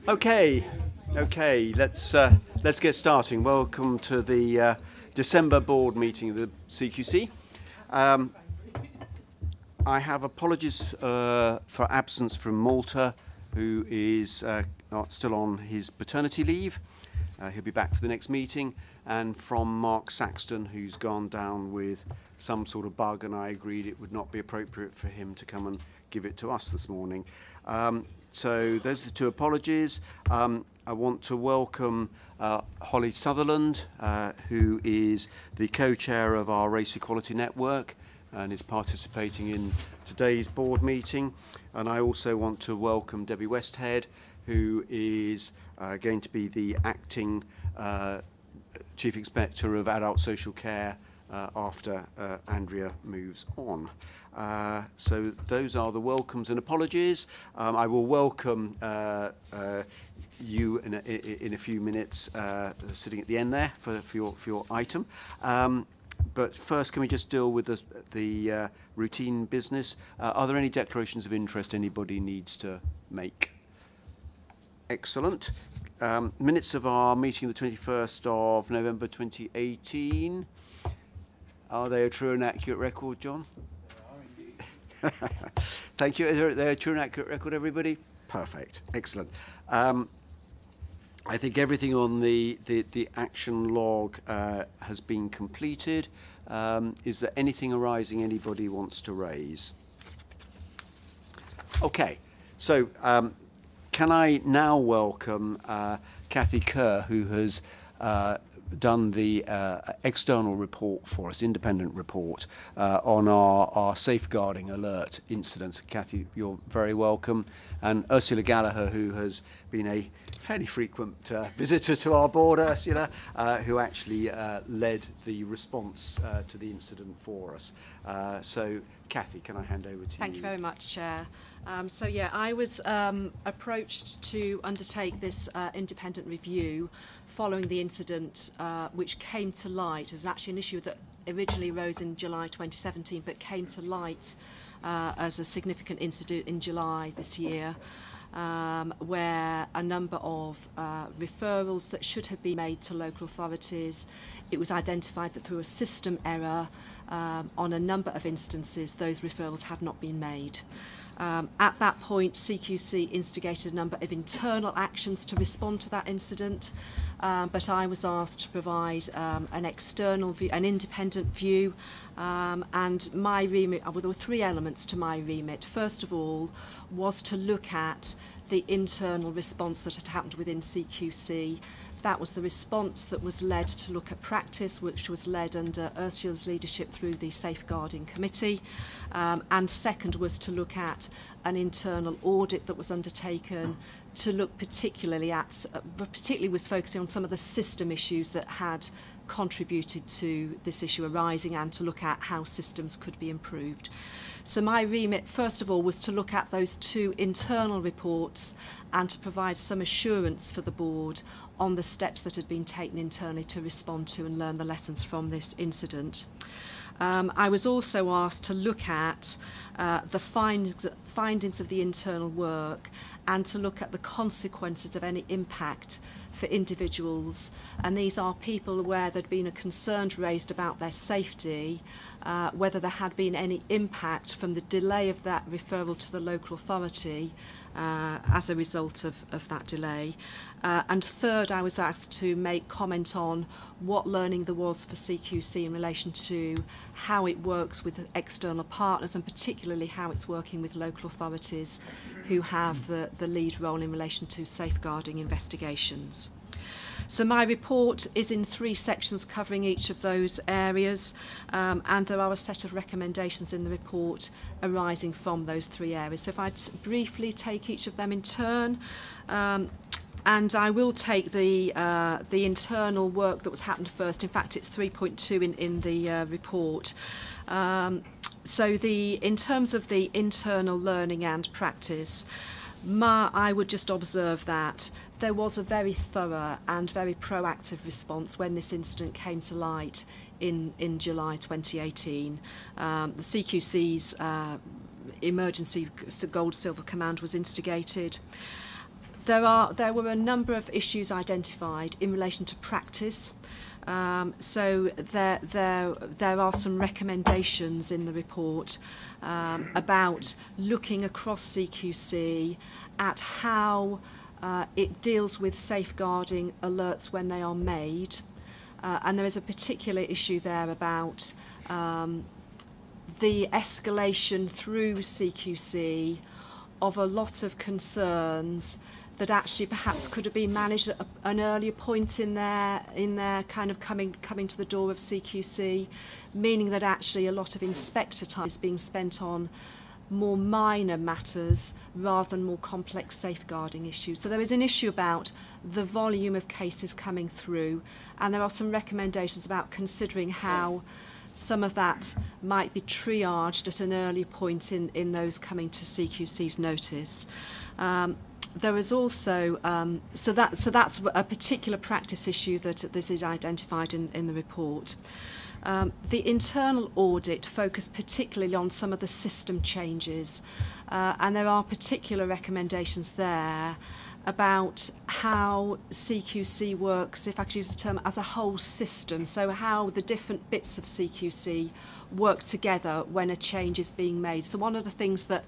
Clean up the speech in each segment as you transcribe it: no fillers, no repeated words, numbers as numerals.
Okay, let's get starting. Welcome to the December board meeting of the CQC. I have apologies for absence from Malta, who is still on his paternity leave. He'll be back for the next meeting, and from Mark Saxton, who's gone down with some sort of bug, and I agreed it would not be appropriate for him to come and give it to us this morning. So those are the two apologies. I want to welcome Holly Sutherland, who is the co-chair of our Race Equality Network and is participating in today's board meeting. And I also want to welcome Debbie Westhead, who is going to be the acting Chief Inspector of Adult Social Care after Andrea moves on. So those are the welcomes and apologies. I will welcome you in a few minutes, sitting at the end there for your item. But first, can we just deal with the routine business? Are there any declarations of interest anybody needs to make? Excellent. Minutes of our meeting the 21st of November 2018. Are they a true and accurate record, John? Thank you. Is there a true and accurate record, everybody? Perfect. Excellent. I think everything on the action log has been completed. Is there anything arising anybody wants to raise? Okay. So can I now welcome Kathy Kerr, who has done the external report for us, independent report, on our safeguarding alert incident. Kathy, you're very welcome. And Ursula Gallagher, who has been a fairly frequent visitor to our board, Ursula, who actually led the response to the incident for us. So, Kathy, can I hand over to you? Thank you very much, Chair. I was approached to undertake this independent review following the incident which came to light. It was actually an issue that originally arose in July 2017 but came to light as a significant incident in July this year, where a number of referrals that should have been made to local authorities, it was identified that through a system error on a number of instances those referrals had not been made. At that point, CQC instigated a number of internal actions to respond to that incident, but I was asked to provide an external view, an independent view, and my remit, well, there were three elements to my remit. First of all was to look at the internal response that had happened within CQC. That was the response that was led to look at practice, which was led under Ursula's leadership through the Safeguarding Committee. And second was to look at an internal audit that was undertaken to look particularly was focusing on some of the system issues that had contributed to this issue arising and to look at how systems could be improved. So my remit, first of all, was to look at those two internal reports and to provide some assurance for the board on the steps that had been taken internally to respond to and learn the lessons from this incident. I was also asked to look at the findings of the internal work and to look at the consequences of any impact for individuals, and these are people where there'd been a concern raised about their safety, whether there had been any impact from the delay of that referral to the local authority as a result of that delay. And third, I was asked to make comment on what learning there was for CQC in relation to how it works with external partners, and particularly how it's working with local authorities who have the lead role in relation to safeguarding investigations. So my report is in three sections covering each of those areas, and there are a set of recommendations in the report arising from those three areas. So if I briefly take each of them in turn, and I will take the internal work that was happened first. In fact, it's 3.2 in the report. So in terms of the internal learning and practice, I would just observe that there was a very thorough and very proactive response when this incident came to light in July 2018. The CQC's emergency gold silver command was instigated. There were a number of issues identified in relation to practice. So there are some recommendations in the report about looking across CQC at how it deals with safeguarding alerts when they are made. And there is a particular issue there about the escalation through CQC of a lot of concerns that actually perhaps could have been managed at an earlier point in their kind of coming to the door of CQC, meaning that actually a lot of inspector time is being spent on more minor matters rather than more complex safeguarding issues. So there is an issue about the volume of cases coming through, and there are some recommendations about considering how some of that might be triaged at an earlier point in those coming to CQC's notice. There is also, so that's a particular practice issue that this is identified in the report. The internal audit focused particularly on some of the system changes, and there are particular recommendations there about how CQC works, if I could use the term, as a whole system, so how the different bits of CQC work together when a change is being made. So one of the things that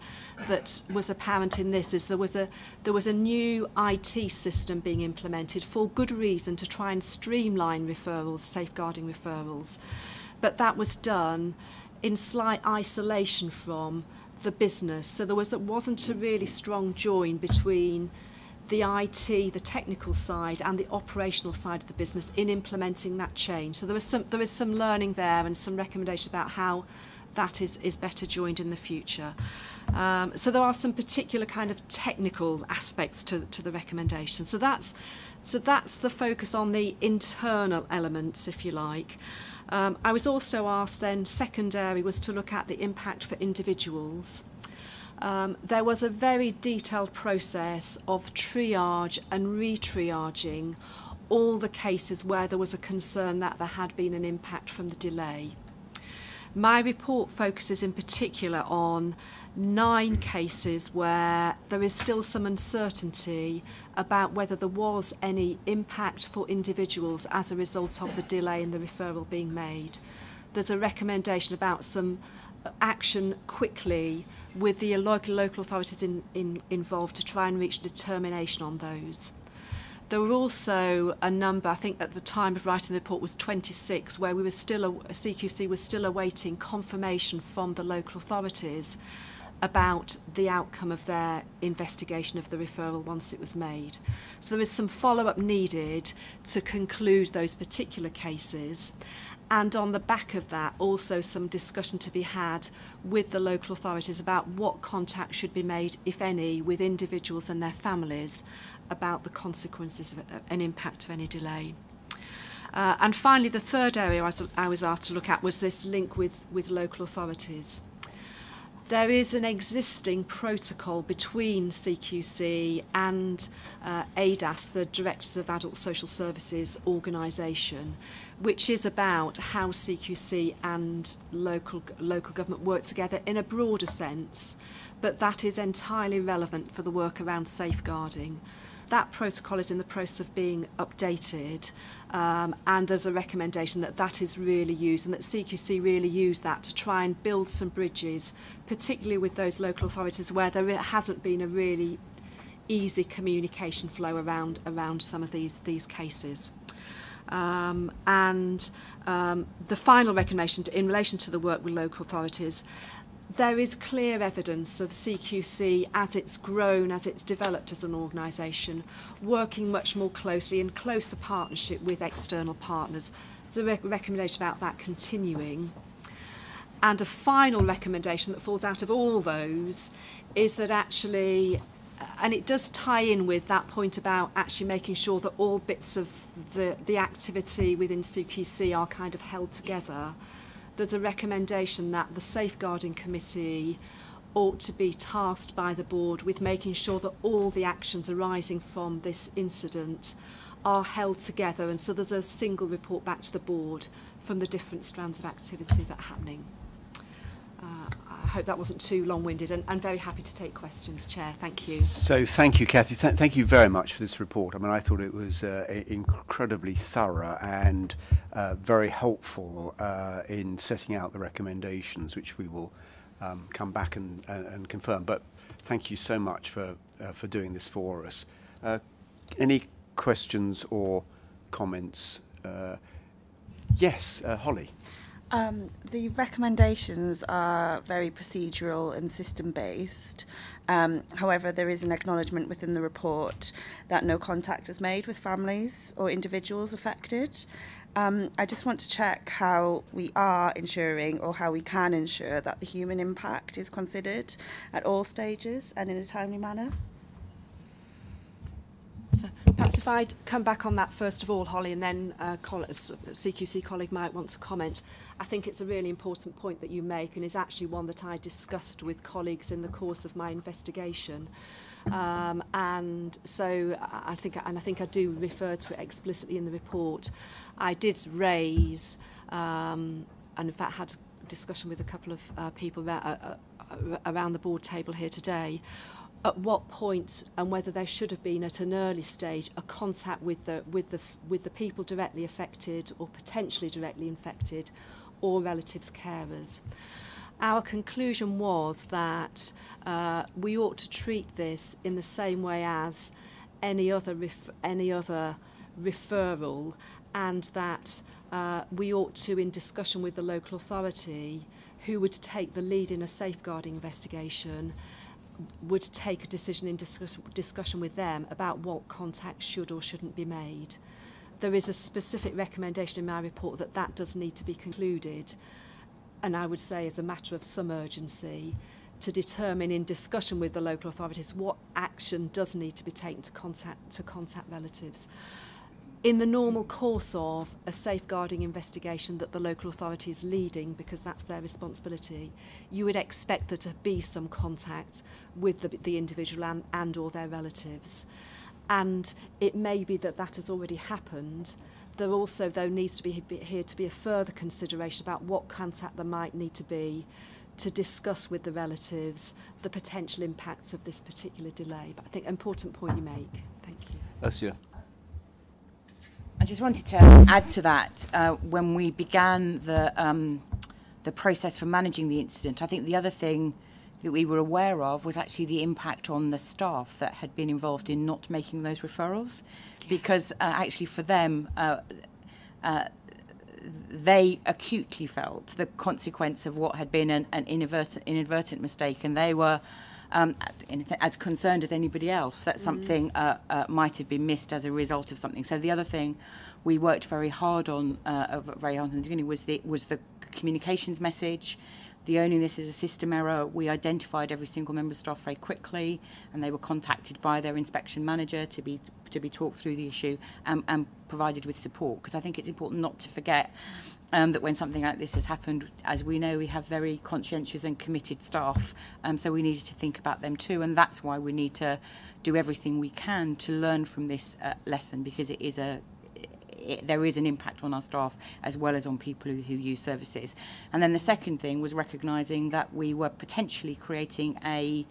was apparent in this is there was a new IT system being implemented for good reason to try and streamline referrals, safeguarding referrals. But that was done in slight isolation from the business. So there wasn't a really strong join between the IT, the technical side, and the operational side of the business in implementing that change. So there is some learning there and some recommendation about how that is better joined in the future. So there are some particular kind of technical aspects to the recommendation. So that's the focus on the internal elements, if you like. I was also asked then, secondary was to look at the impact for individuals. There was a very detailed process of triage and re-triaging all the cases where there was a concern that there had been an impact from the delay. My report focuses in particular on 9 cases where there is still some uncertainty about whether there was any impact for individuals as a result of the delay in the referral being made. There's a recommendation about some action quickly with the local authorities involved to try and reach a determination on those. There were also a number, I think at the time of writing the report was 26, where CQC was still awaiting confirmation from the local authorities about the outcome of their investigation of the referral once it was made. So there is some follow-up needed to conclude those particular cases. And on the back of that, also some discussion to be had with the local authorities about what contact should be made, if any, with individuals and their families about the consequences of an impact of any delay. And finally, the third area I was asked to look at was this link with local authorities. There is an existing protocol between CQC and ADAS, the Directors of Adult Social Services organisation, which is about how CQC and local government work together in a broader sense, but that is entirely relevant for the work around safeguarding. That protocol is in the process of being updated, and there's a recommendation that is really used and that CQC really use that to try and build some bridges, particularly with those local authorities where there hasn't been a really easy communication flow around some of these cases. The final recommendation in relation to the work with local authorities, there is clear evidence of CQC as it's grown, as it's developed as an organisation, working much more closely in closer partnership with external partners. There's a recommendation about that continuing. And a final recommendation that falls out of all those is that actually, and it does tie in with that point about actually making sure that all bits of the activity within CQC are kind of held together. There's a recommendation that the Safeguarding Committee ought to be tasked by the board with making sure that all the actions arising from this incident are held together, and so there's a single report back to the board from the different strands of activity that are happening. I hope that wasn't too long-winded, and very happy to take questions, Chair. Thank you. So thank you, Cathy. Thank you very much for this report. I mean, I thought it was incredibly thorough and very helpful in setting out the recommendations, which we will come back and confirm. But thank you so much for doing this for us. Any questions or comments? Yes, Holly. The recommendations are very procedural and system-based. However, there is an acknowledgement within the report that no contact was made with families or individuals affected. I just want to check how we are ensuring, or how we can ensure, that the human impact is considered at all stages and in a timely manner. So perhaps if I'd come back on that first of all, Holly, and then a CQC colleague might want to comment. I think it's a really important point that you make, and is actually one that I discussed with colleagues in the course of my investigation. And so I think I do refer to it explicitly in the report. I did raise, and in fact had a discussion with a couple of people around the board table here today, at what point and whether there should have been at an early stage a contact with the people directly affected or potentially directly infected, or relatives, carers. Our conclusion was that we ought to treat this in the same way as any other referral, and that we ought to, in discussion with the local authority, who would take the lead in a safeguarding investigation, would take a decision in discussion with them about what contact should or shouldn't be made. There is a specific recommendation in my report that does need to be concluded, and I would say as a matter of some urgency, to determine in discussion with the local authorities what action does need to be taken to contact relatives. In the normal course of a safeguarding investigation that the local authority is leading, because that's their responsibility, you would expect there to be some contact with the individual and or their relatives. And it may be that has already happened. There also, though, needs to be a further consideration about what contact there might need to be to discuss with the relatives the potential impacts of this particular delay. But I think an important point you make. Thank you. Ursula. I just wanted to add to that, when we began the process for managing the incident, I think the other thing that we were aware of was actually the impact on the staff that had been involved in not making those referrals, because actually for them, they acutely felt the consequence of what had been an inadvertent mistake, and they were as concerned as anybody else that something might have been missed as a result of something. So the other thing we worked very hard on in the beginning was the communications message. The owning this as a system error, we identified every single member of staff very quickly, and they were contacted by their inspection manager to be talked through the issue and provided with support. Because I think it's important not to forget that when something like this has happened, as we know, we have very conscientious and committed staff, so we needed to think about them too, and that's why we need to do everything we can to learn from this lesson, because there is an impact on our staff as well as on people who use services. And then the second thing was recognising that we were potentially creating a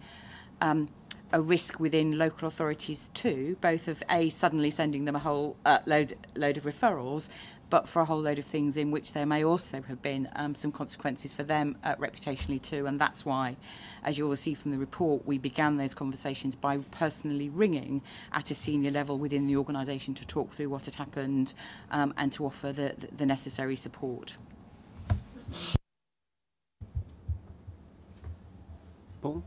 risk within local authorities too, both of suddenly sending them a whole load of referrals, but for a whole load of things in which there may also have been some consequences for them reputationally too. And that's why, as you will see from the report, we began those conversations by personally ringing at a senior level within the organisation to talk through what had happened and to offer the necessary support. Paul?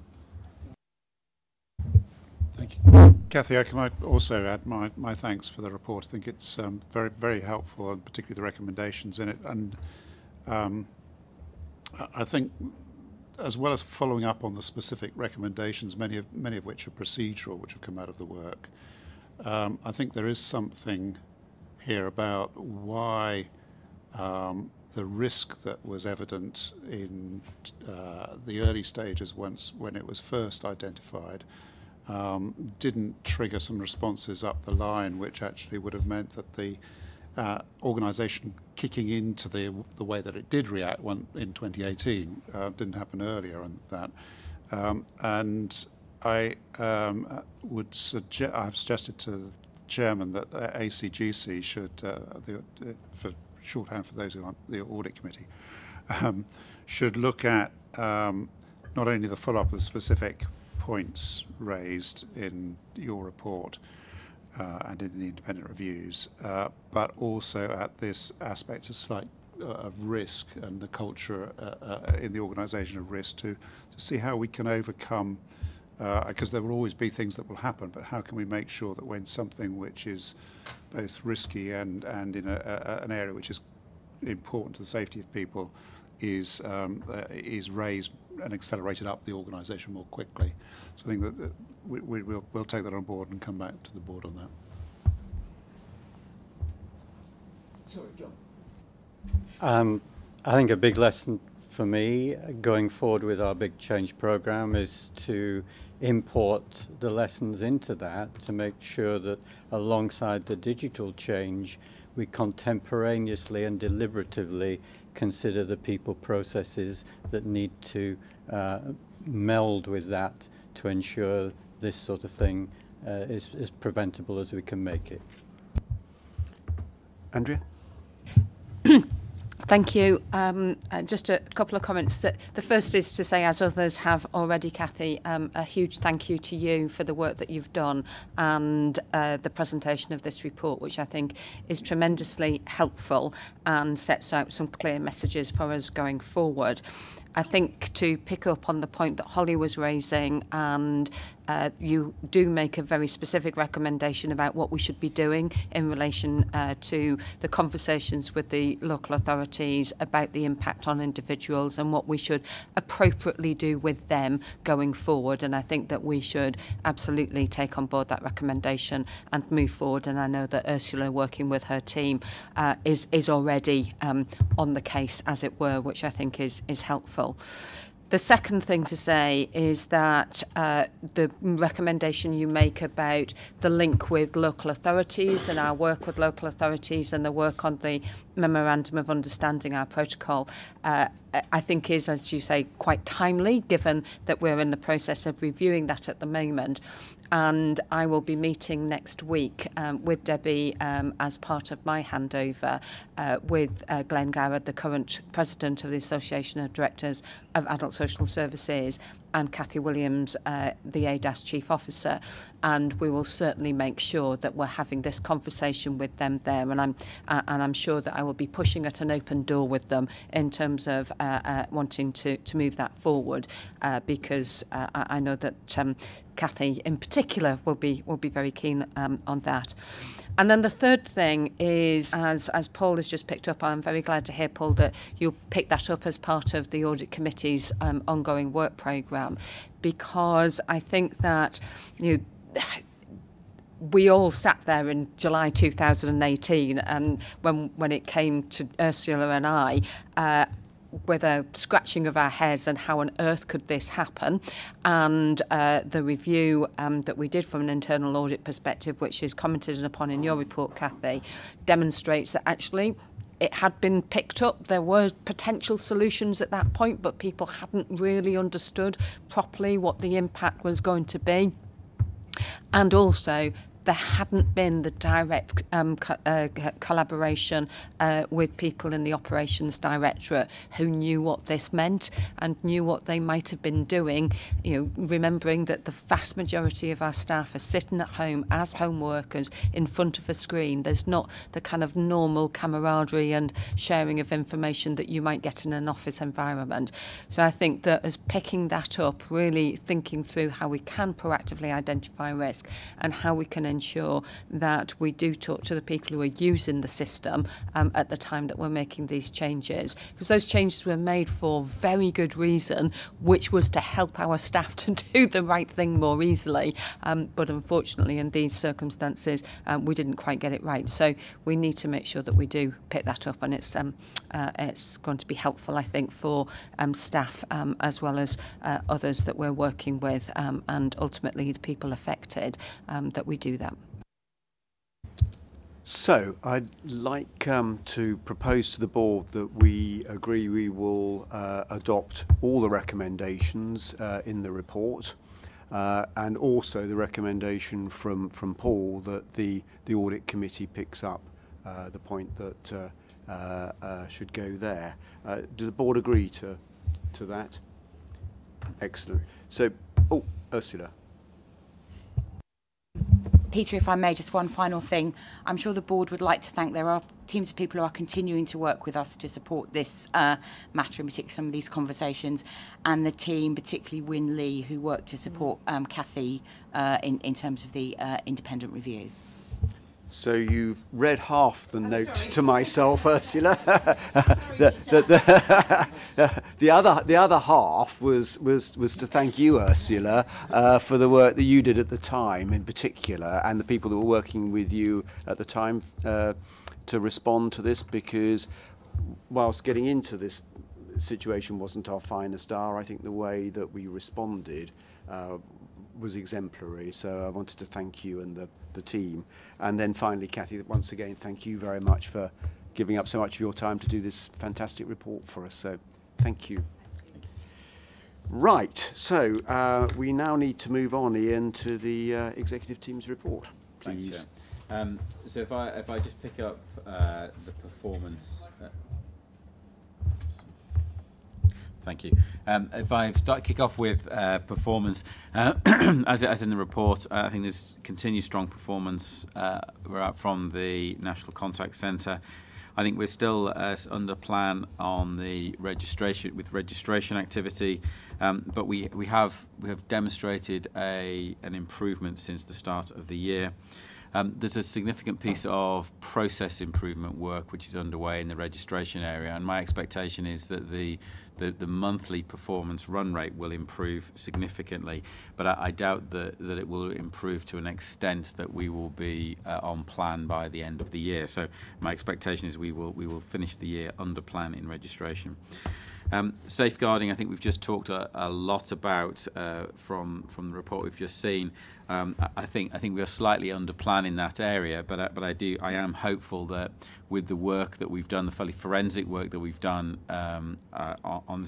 Thank you. Cathy, can I also add my thanks for the report? I think it's very, very helpful, and particularly the recommendations in it. And I think, as well as following up on the specific recommendations, many of which are procedural, which have come out of the work, I think there is something here about why the risk that was evident in the early stages when it was first identified didn't trigger some responses up the line, which actually would have meant that the organisation kicking into the way that it did react in 2018 didn't happen earlier on that. And I would suggest, I've suggested to the chairman that ACGC should, for shorthand for those who aren't the audit committee, should look at not only the follow-up of the specific points raised in your report and in the independent reviews, but also at this aspect of risk and the culture in the organisation of risk to see how we can overcome, because there will always be things that will happen, but how can we make sure that when something which is both risky and in an area which is important to the safety of people is raised and accelerated up the organisation more quickly. So I think that we'll take that on board and come back to the board on that. Sorry, John. I think a big lesson for me going forward with our big change program is to import the lessons into that to make sure that alongside the digital change we contemporaneously and deliberatively consider the people processes that need to meld with that to ensure this sort of thing is as preventable as we can make it. Andrea? Thank you. Just a couple of comments. The first is to say, as others have already, Cathy, a huge thank you to you for the work that you've done and the presentation of this report, which I think is tremendously helpful and sets out some clear messages for us going forward. I think to pick up on the point that Holly was raising, and you do make a very specific recommendation about what we should be doing in relation to the conversations with the local authorities about the impact on individuals and what we should appropriately do with them going forward. And I think that we should absolutely take on board that recommendation and move forward. And I know that Ursula, working with her team, is already on the case, as it were, which I think is helpful. The second thing to say is that the recommendation you make about the link with local authorities and our work with local authorities and the work on the Memorandum of Understanding, our protocol, I think is, as you say, quite timely, given that we're in the process of reviewing that at the moment. And I will be meeting next week with Debbie as part of my handover with Glenn Garrett, the current president of the Association of Directors of Adult Social Services, and Cathy Williams, the ADAS Chief Officer. And we will certainly make sure that we're having this conversation with them there. And I'm sure that I will be pushing at an open door with them in terms of wanting to move that forward, because I know that Cathy in particular will be very keen on that. And then the third thing is, as Paul has just picked up, I'm very glad to hear, Paul, that you'll pick that up as part of the Audit Committee's ongoing work programme, because I think that, we all sat there in July 2018, and when it came to Ursula and I, with a scratching of our heads and how on earth could this happen. And the review that we did from an internal audit perspective, which is commented upon in your report, Cathy, demonstrates that actually it had been picked up. There were potential solutions at that point, but people hadn't really understood properly what the impact was going to be. And also, there hadn't been the direct collaboration with people in the operations directorate who knew what this meant and knew what they might have been doing, remembering that the vast majority of our staff are sitting at home as home workers in front of a screen. There's not the kind of normal camaraderie and sharing of information that you might get in an office environment. So I think that as picking that up, really thinking through how we can proactively identify risk and how we can ensure that we do talk to the people who are using the system at the time that we're making these changes, because those changes were made for very good reason, which was to help our staff to do the right thing more easily, but unfortunately in these circumstances we didn't quite get it right. So we need to make sure that we do pick that up, and it's going to be helpful, I think, for staff as well as others that we're working with, and ultimately the people affected, that we do that. So I'd like to propose to the board that we agree we will adopt all the recommendations in the report, and also the recommendation from Paul that the audit committee picks up the point that should go there. Does the board agree to that? Excellent. So, Ursula. Peter, if I may, just one final thing. I'm sure the board would like to thank, there are teams of people who are continuing to work with us to support this matter, in particular some of these conversations, and the team, particularly Win Lee, who worked to support Cathy in terms of the independent review. So you've read half the note to myself, Ursula. The other half was to thank you, Ursula, for the work that you did at the time, in particular, and the people that were working with you at the time to respond to this. Because whilst getting into this situation wasn't our finest hour, I think the way that we responded was exemplary. So I wanted to thank you and the team. And then finally, Cathy, once again, thank you very much for giving up so much of your time to do this fantastic report for us. So thank you. Right, so we now need to move on, Ian, to the executive team's report, please. Thanks, so if I just pick up the performance. Thank you. If I kick off with performance, as in the report, I think there's continued strong performance from the National Contact Centre. I think we're still under plan on the registration activity, but we have demonstrated an improvement since the start of the year. There's a significant piece of process improvement work which is underway in the registration area, and my expectation is that the monthly performance run rate will improve significantly, but I doubt that it will improve to an extent that we will be on plan by the end of the year. So my expectation is we will finish the year under plan in registration. Safeguarding, I think we've just talked a lot about from the report we've just seen. I think we are slightly under plan in that area, but I am hopeful that with the work that we've done, the fairly forensic work that we've done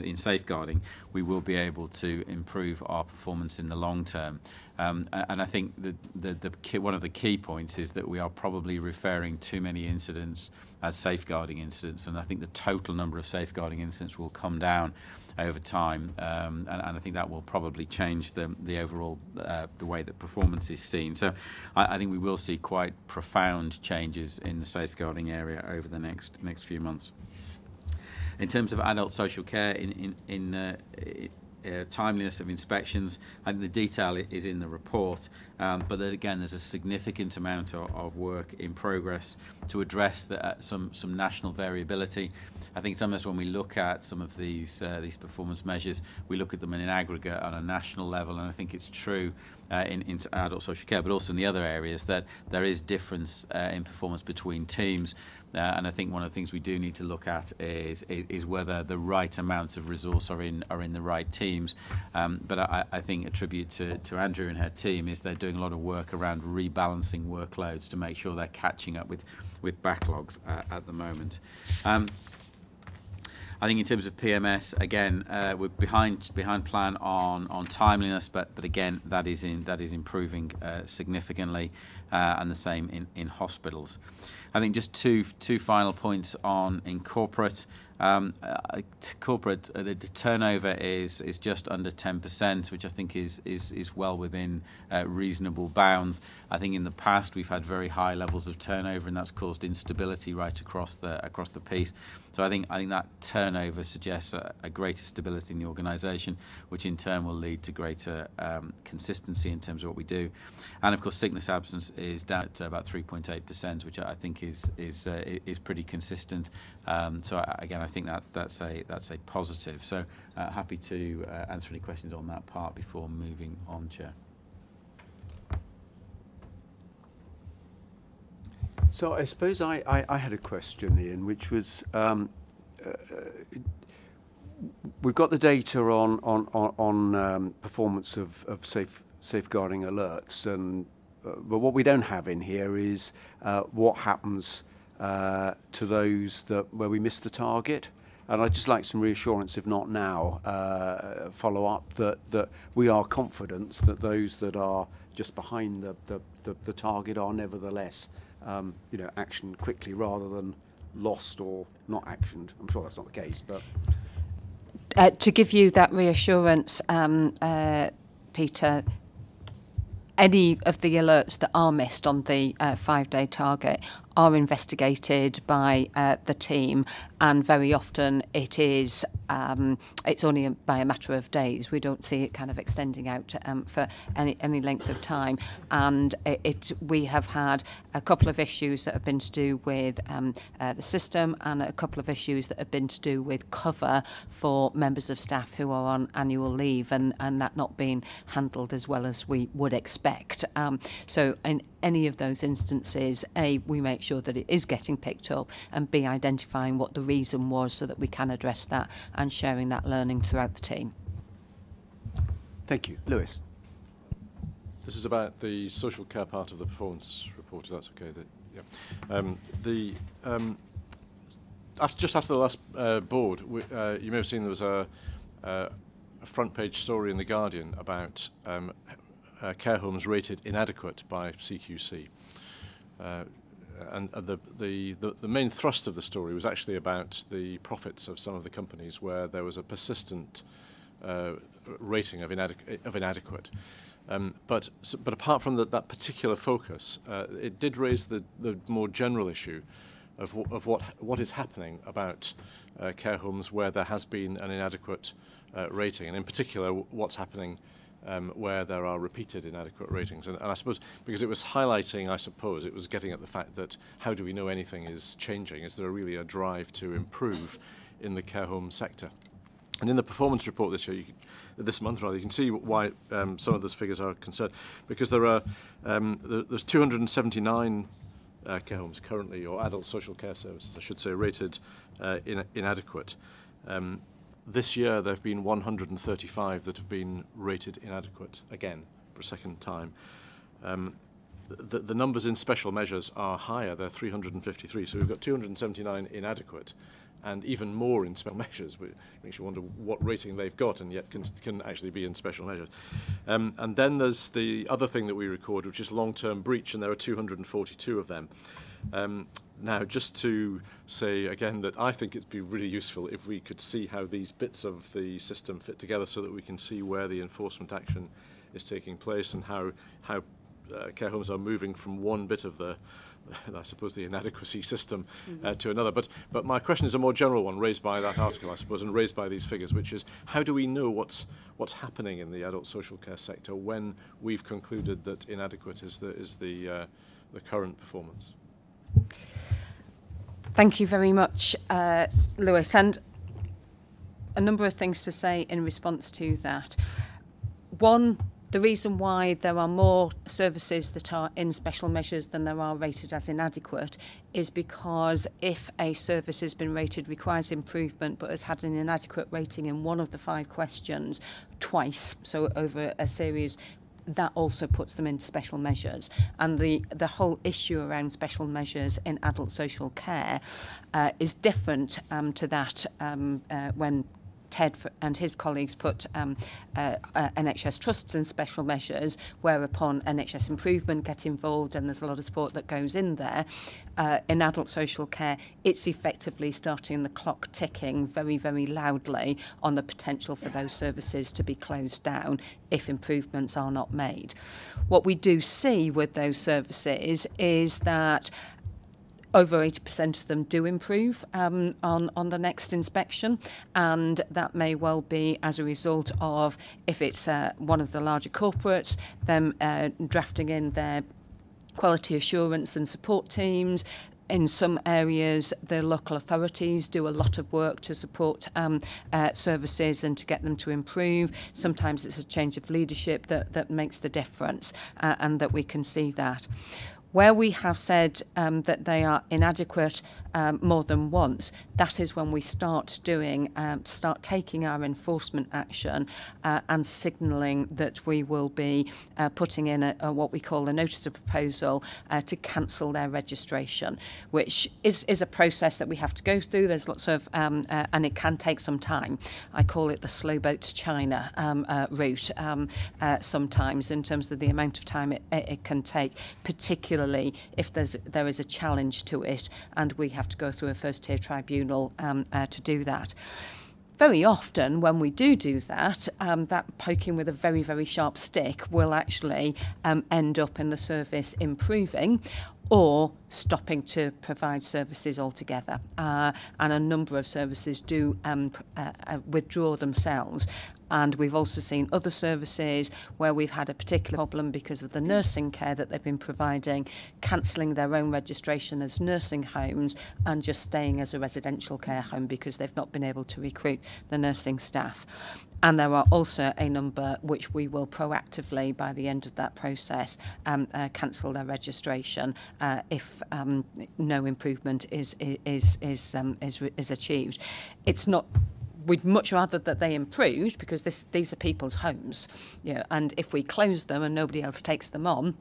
in safeguarding, we will be able to improve our performance in the long term. And I think one of the key points is that we are probably referring too many incidents as safeguarding incidents, and I think the total number of safeguarding incidents will come down over time, and I think that will probably change the overall the way that performance is seen. So I think we will see quite profound changes in the safeguarding area over the next few months. In terms of adult social care, in timeliness of inspections, I think the detail is in the report, but then again there's a significant amount of work in progress to address some national variability. I think sometimes when we look at some of these performance measures, we look at them in an aggregate on a national level, and I think it's true in adult social care, but also in the other areas, that there is difference in performance between teams. And I think one of the things we do need to look at is whether the right amounts of resource are in the right teams. But I think a tribute to Andrew and her team is they're doing a lot of work around rebalancing workloads to make sure they're catching up with backlogs at the moment. I think in terms of PMS, again, we're behind plan on timeliness, but again that is improving significantly, and the same in hospitals. I think just two final points in corporate. Corporate, the turnover is just under 10%, which I think is well within reasonable bounds. I think in the past we've had very high levels of turnover, and that's caused instability right across the piece. So I think that turnover suggests a greater stability in the organisation, which in turn will lead to greater consistency in terms of what we do. And of course, sickness absence is down to about 3.8%, which I think is pretty consistent. So again, I think that's a positive. So happy to answer any questions on that part before moving on, Chair. So I suppose I had a question, Ian, which was we've got the data on performance of safeguarding alerts, and but what we don't have in here is what happens to those where we miss the target. And I'd just like some reassurance, if not now, follow up that we are confident that those that are just behind the target are nevertheless, actioned quickly rather than lost or not actioned. I'm sure that's not the case, but to give you that reassurance, Peter, any of the alerts that are missed on the 5-day target are investigated by the team, and very often it's only by a matter of days. We don't see it kind of extending out for any length of time. And we have had a couple of issues that have been to do with the system, and a couple of issues that have been to do with cover for members of staff who are on annual leave, and that not being handled as well as we would expect. So in any of those instances, A, we make sure that it is getting picked up, and B, identifying what the reason was so that we can address that and sharing that learning throughout the team. thank you. Lewis. This is about the social care part of the performance report, if that's okay. Just after the last board, you may have seen there was a front page story in The Guardian about care homes rated inadequate by CQC. And the main thrust of the story was actually about the profits of some of the companies where there was a persistent rating of inadequate. But apart from that particular focus, it did raise the more general issue of what is happening about care homes where there has been an inadequate rating, and in particular what's happening where there are repeated inadequate ratings. And I suppose, because it was highlighting, it was getting at the fact that how do we know anything is changing? Is there really a drive to improve in the care home sector? And in the performance report this month, you can see why some of those figures are concerned, because there's 279 care homes currently, or adult social care services, I should say, rated inadequate. This year there have been 135 that have been rated inadequate, again, for a second time. The numbers in special measures are higher, they're 353, so we've got 279 inadequate, and even more in special measures, which makes you wonder what rating they've got and yet can actually be in special measures. And then there's the other thing that we record, which is long-term breach, and there are 242 of them. Now, just to say again that I think it'd be really useful if we could see how these bits of the system fit together, so that we can see where the enforcement action is taking place and how care homes are moving from one bit of the inadequacy system to another. But my question is a more general one, raised by that article, I suppose, and raised by these figures, which is, how do we know what's happening in the adult social care sector when we've concluded that inadequate is the current performance? Thank you very much, Lewis. And a number of things to say in response to that. One, the reason why there are more services that are in special measures than there are rated as inadequate is because if a service has been rated requires improvement but has had an inadequate rating in one of the 5 questions twice, so over a series, that also puts them into special measures. And the whole issue around special measures in adult social care is different to that when Ted and his colleagues put NHS trusts in special measures, whereupon NHS Improvement get involved and there's a lot of support that goes in there. In adult social care, it's effectively starting the clock ticking very, very loudly on the potential for those services to be closed down if improvements are not made. What we do see with those services is that over 80% of them do improve on the next inspection, and that may well be as a result of, if it's one of the larger corporates, them drafting in their quality assurance and support teams. In some areas, the local authorities do a lot of work to support services and to get them to improve. Sometimes it's a change of leadership that makes the difference, and that we can see that. Where we have said that they are inadequate more than once, that is when we start taking our enforcement action and signalling that we will be putting in what we call a notice of proposal to cancel their registration, which is a process that we have to go through. There's lots of, and it can take some time. I call it the slow boat to China route sometimes, in terms of the amount of time it can take, particularly if there is a challenge to it and we have to go through a first tier tribunal to do that. Very often when we do that, that poking with a very, very sharp stick will actually end up in the service improving or stopping to provide services altogether. And a number of services do withdraw themselves. And we've also seen other services where we've had a particular problem because of the nursing care that they've been providing, cancelling their own registration as nursing homes and just staying as a residential care home because they've not been able to recruit the nursing staff. And there are also a number which we will proactively, by the end of that process, cancel their registration if no improvement is achieved. It's not. We'd much rather that they improved, because these are people's homes, and if we close them and nobody else takes them on,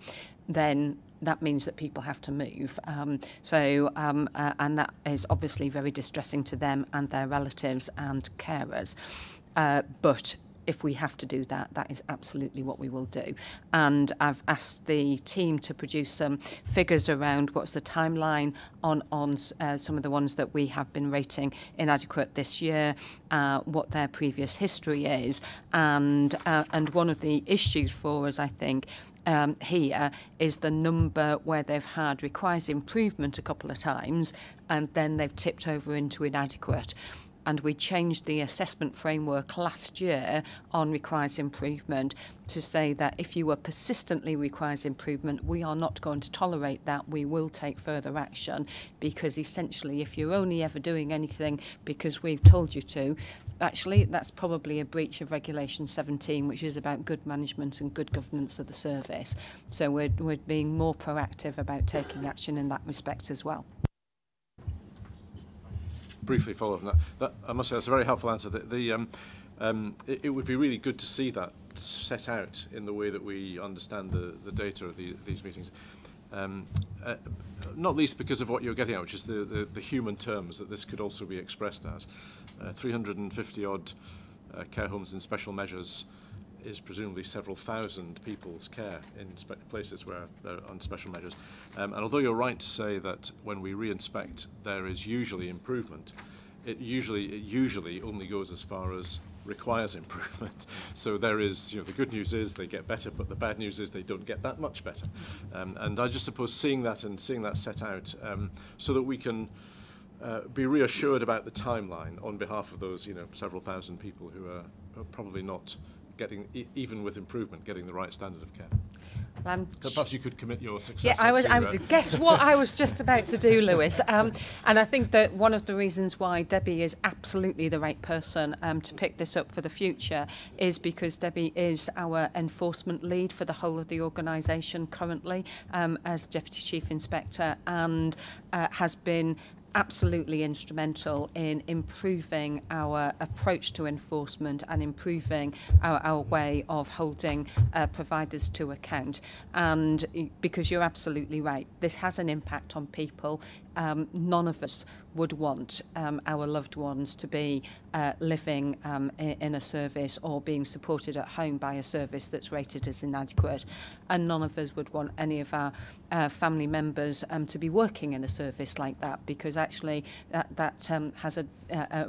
then that means that people have to move. And that is obviously very distressing to them and their relatives and carers. But if we have to do that, that is absolutely what we will do. And I've asked the team to produce some figures around what's the timeline on some of the ones that we have been rating inadequate this year, what their previous history is, and one of the issues for us, I think, here is the number where they've had requires improvement a couple of times and then they've tipped over into inadequate. And we changed the assessment framework last year on requires improvement to say that if you are persistently requires improvement, we are not going to tolerate that. We will take further action, because essentially if you're only ever doing anything because we've told you to, actually that's probably a breach of Regulation 17, which is about good management and good governance of the service. So we're being more proactive about taking action in that respect as well. Briefly follow up on that. I must say that's a very helpful answer. It would be really good to see that set out in the way that we understand the data of these meetings. Not least because of what you're getting at, which is the human terms that this could also be expressed as. 350 odd care homes and special measures is presumably several thousand people's care in places where they're on special measures. And although you're right to say that when we re-inspect there is usually improvement, it usually only goes as far as requires improvement. So there is, the good news is they get better, but the bad news is they don't get that much better. And I just suppose seeing that set out so that we can be reassured about the timeline on behalf of those, several thousand people who are probably not getting, even with improvement, getting the right standard of care. Perhaps you could commit your success. Yeah, I would guess what I was just about to do, Lewis. And I think that one of the reasons why Debbie is absolutely the right person to pick this up for the future is because Debbie is our enforcement lead for the whole of the organisation currently as Deputy Chief Inspector, and has been absolutely instrumental in improving our approach to enforcement and improving our way of holding providers to account. And because you're absolutely right, this has an impact on people. None of us would want our loved ones to be living in a service or being supported at home by a service that's rated as inadequate. And none of us would want any of our family members to be working in a service like that, because actually that has a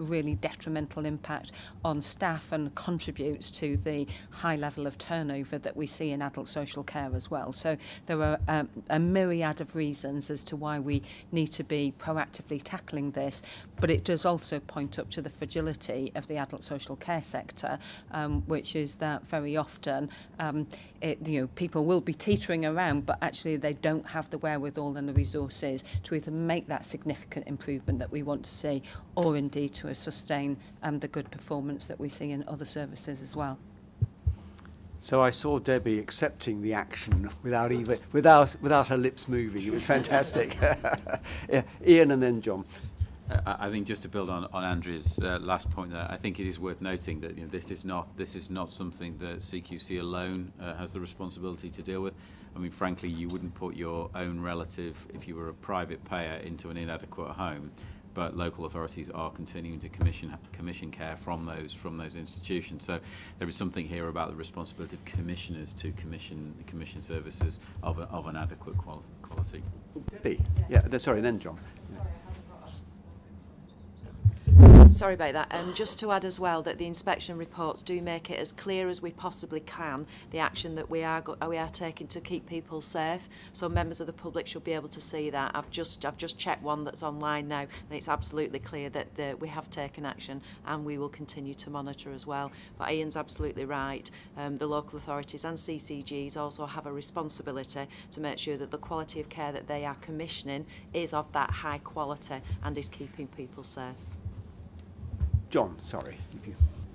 really detrimental impact on staff and contributes to the high level of turnover that we see in adult social care as well. So there are a myriad of reasons as to why we need to be proactively tackling this, but it does also point up to the fragility of the adult social care sector, which is that very often people will be teetering around, but actually they don't have the wherewithal and the resources to either make that significant improvement that we want to see, or indeed to sustain the good performance that we see in other services as well. So I saw Debbie accepting the action without her lips moving. It was fantastic. Yeah, Ian and then John. I think just to build on Andrea's last point there, I think it is worth noting that this is not something that CQC alone has the responsibility to deal with. I mean, frankly, you wouldn't put your own relative, if you were a private payer, into an inadequate home. But local authorities are continuing to commission care from those institutions. So there is something here about the responsibility of commissioners to commission services of an adequate quality. Debbie, yeah, sorry, then John. Sorry about that. Just to add as well that the inspection reports do make it as clear as we possibly can the action that we are taking to keep people safe. So members of the public should be able to see that. I've just checked one that's online now, and it's absolutely clear that we have taken action, and we will continue to monitor as well. But Ian's absolutely right. The local authorities and CCGs also have a responsibility to make sure that the quality of care that they are commissioning is of that high quality and is keeping people safe. John, sorry.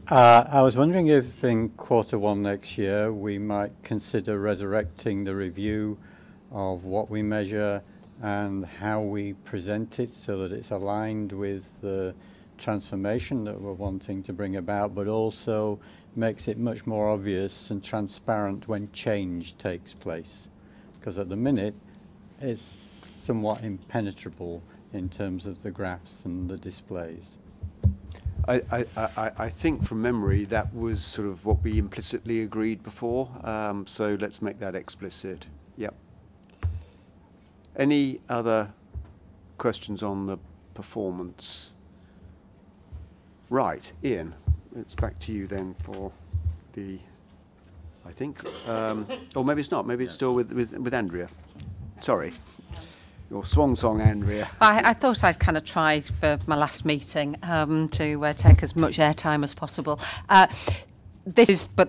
I was wondering if in Q1 next year we might consider resurrecting the review of what we measure and how we present it so that it's aligned with the transformation that we're wanting to bring about, but also makes it much more obvious and transparent when change takes place. Because at the minute it's somewhat impenetrable in terms of the graphs and the displays. I think from memory that was sort of what we implicitly agreed before, so let's make that explicit. Yep. Any other questions on the performance? Right, Ian, it's back to you then for the, I think, or maybe it's not, maybe it's still with Andrea. Sorry. Your swan song, Andrea. I thought I'd kind of tried for my last meeting to take as much airtime as possible. But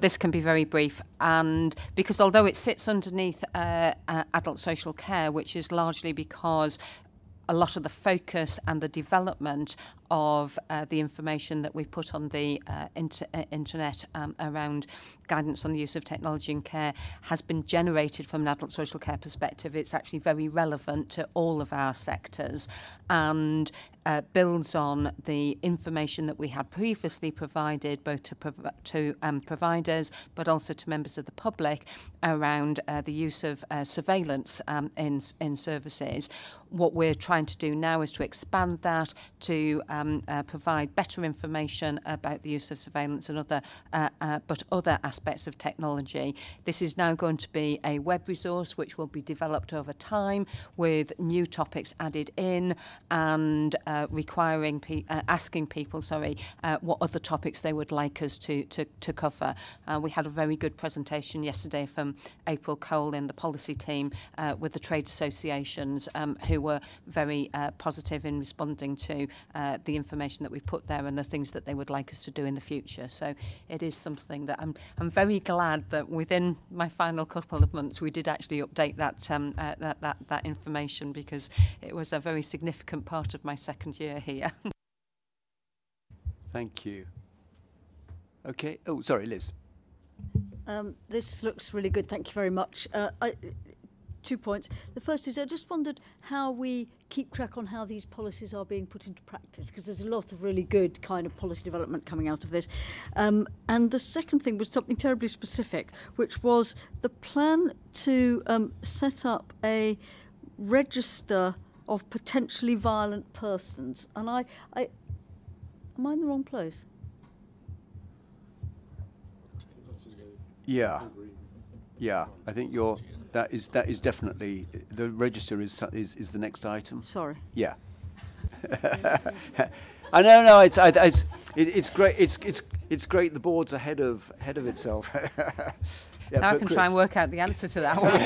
this can be very brief, and because although it sits underneath adult social care, which is largely because a lot of the focus and the development of the information that we put on the internet around guidance on the use of technology in care has been generated from an adult social care perspective. It's actually very relevant to all of our sectors and builds on the information that we had previously provided both to providers but also to members of the public around the use of surveillance in services. What we're trying to do now is to expand that to provide better information about the use of surveillance and other aspects of technology. This is now going to be a web resource which will be developed over time with new topics added in and asking people what other topics they would like us to cover. We had a very good presentation yesterday from April Cole in the policy team with the trade associations who were very positive in responding to the information that we put there and the things that they would like us to do in the future. So it is something that I'm very glad that within my final couple of months we did actually update that information, because it was a very significant part of my second year here. Thank you. Okay. Oh, sorry, Liz. This looks really good. Thank you very much. 2 points. The first is I just wondered how we keep track on how these policies are being put into practice, because there's a lot of really good kind of policy development coming out of this. And the second thing was something terribly specific, which was the plan to set up a register of potentially violent persons. And am I in the wrong place? Yeah. Yeah, I think that is definitely the register is the next item. Sorry. Yeah. I know. No, it's great. It's great. The board's ahead of itself. Yeah, now I can Chris. try and work out the answer to that one.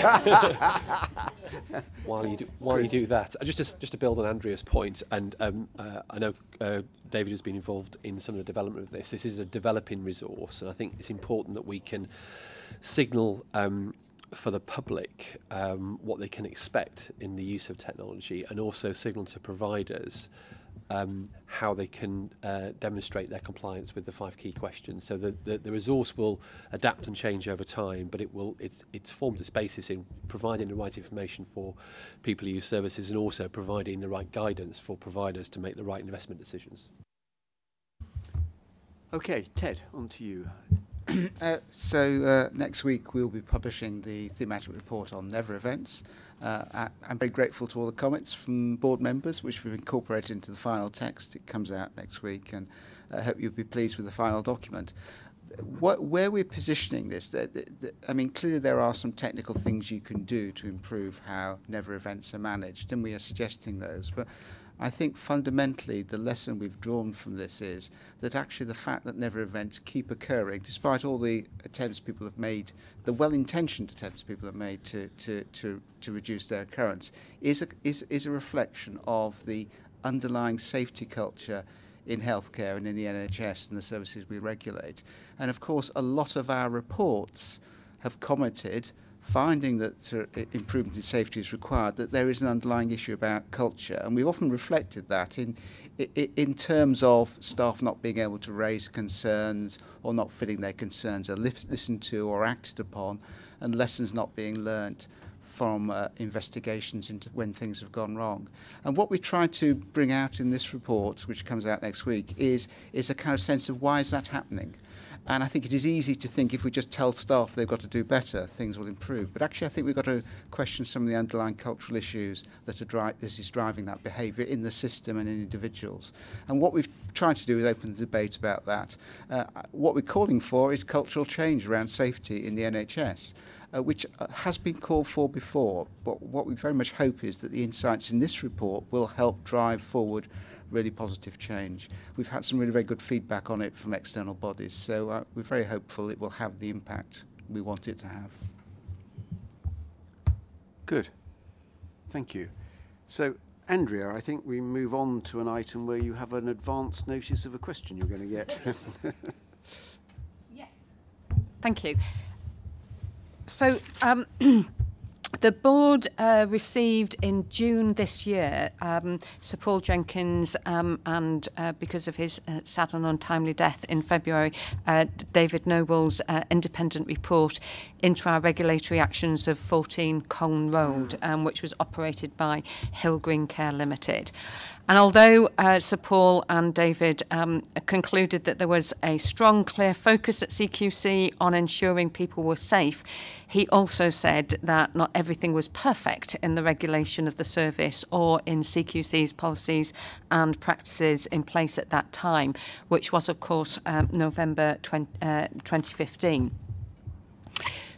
While you do that, just to build on Andrea's point, and I know David has been involved in some of the development of this. This is a developing resource, and I think it's important that we can signal for the public what they can expect in the use of technology, and also signal to providers how they can demonstrate their compliance with the 5 key questions. So the resource will adapt and change over time, but it's formed its basis in providing the right information for people who use services and also providing the right guidance for providers to make the right investment decisions. Okay, Ted, on to you. So next week we'll be publishing the thematic report on never events. I'm very grateful to all the comments from board members, which we've incorporated into the final text. It comes out next week, and I hope you'll be pleased with the final document. Where we're positioning this, I mean, clearly there are some technical things you can do to improve how never events are managed, and we are suggesting those. But I think fundamentally the lesson we've drawn from this is that actually the fact that never events keep occurring, despite all the attempts people have made, the well-intentioned attempts people have made to reduce their occurrence, is a reflection of the underlying safety culture in healthcare and in the NHS and the services we regulate. And of course, a lot of our reports have commented, finding that improvement in safety is required, that there is an underlying issue about culture. And we've often reflected that in terms of staff not being able to raise concerns or not feeling their concerns are listened to or acted upon, and lessons not being learnt from investigations into when things have gone wrong. And what we try to bring out in this report, which comes out next week, is a kind of sense of why is that happening. And I think it is easy to think if we just tell staff they've got to do better, things will improve. But actually, I think we've got to question some of the underlying cultural issues that is driving that behaviour in the system and in individuals. And what we've tried to do is open the debate about that. What we're calling for is cultural change around safety in the NHS, which has been called for before. But what we very much hope is that the insights in this report will help drive forward really positive change. We've had some really very good feedback on it from external bodies, so we're very hopeful it will have the impact we want it to have. Good. Thank you. So, Andrea, I think we move on to an item where you have an advance notice of a question you're going to get. Yes. Thank you. So, the board received in June this year Sir Paul Jenkins and because of his sad and untimely death in February, David Noble's independent report into our regulatory actions of 14 Colne Road, which was operated by Hill Green Care Limited. And although Sir Paul and David concluded that there was a strong, clear focus at CQC on ensuring people were safe, he also said that not everything was perfect in the regulation of the service or in CQC's policies and practices in place at that time, which was, of course, November 2015.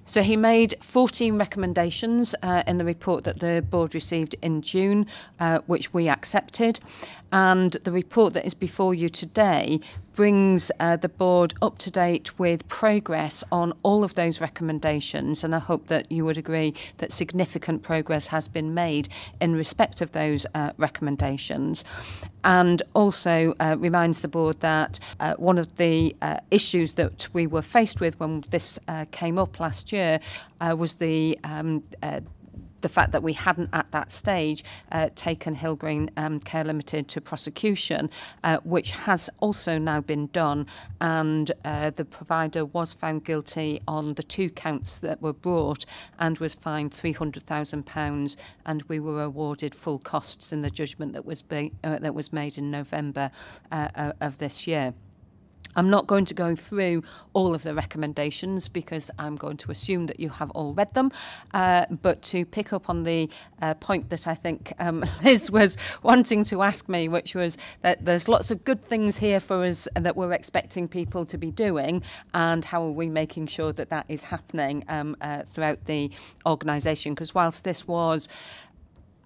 So he made 14 recommendations in the report that the board received in June, which we accepted. And the report that is before you today brings the board up to date with progress on all of those recommendations. And I hope that you would agree that significant progress has been made in respect of those recommendations. And also reminds the board that one of the issues that we were faced with when this came up last year was the fact that we hadn't at that stage taken Hill Green Care Limited to prosecution, which has also now been done, and the provider was found guilty on the 2 counts that were brought and was fined £300,000, and we were awarded full costs in the judgment that was made in November of this year. I'm not going to go through all of the recommendations because I'm going to assume that you have all read them, but to pick up on the point that I think Liz was wanting to ask me, which was that there's lots of good things here for us that we're expecting people to be doing, and how are we making sure that that is happening throughout the organisation? Because whilst this was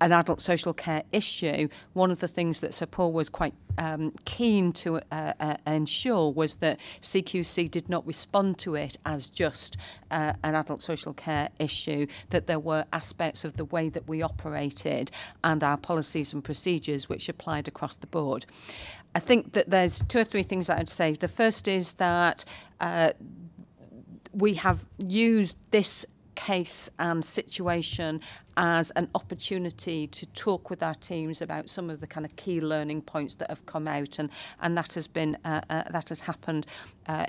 an adult social care issue, one of the things that Sir Paul was quite keen to ensure was that CQC did not respond to it as just an adult social care issue, that there were aspects of the way that we operated and our policies and procedures which applied across the board. I think that there's 2 or 3 things that I'd say. The first is that we have used this case and situation as an opportunity to talk with our teams about some of the kind of key learning points that have come out, and that has been that has happened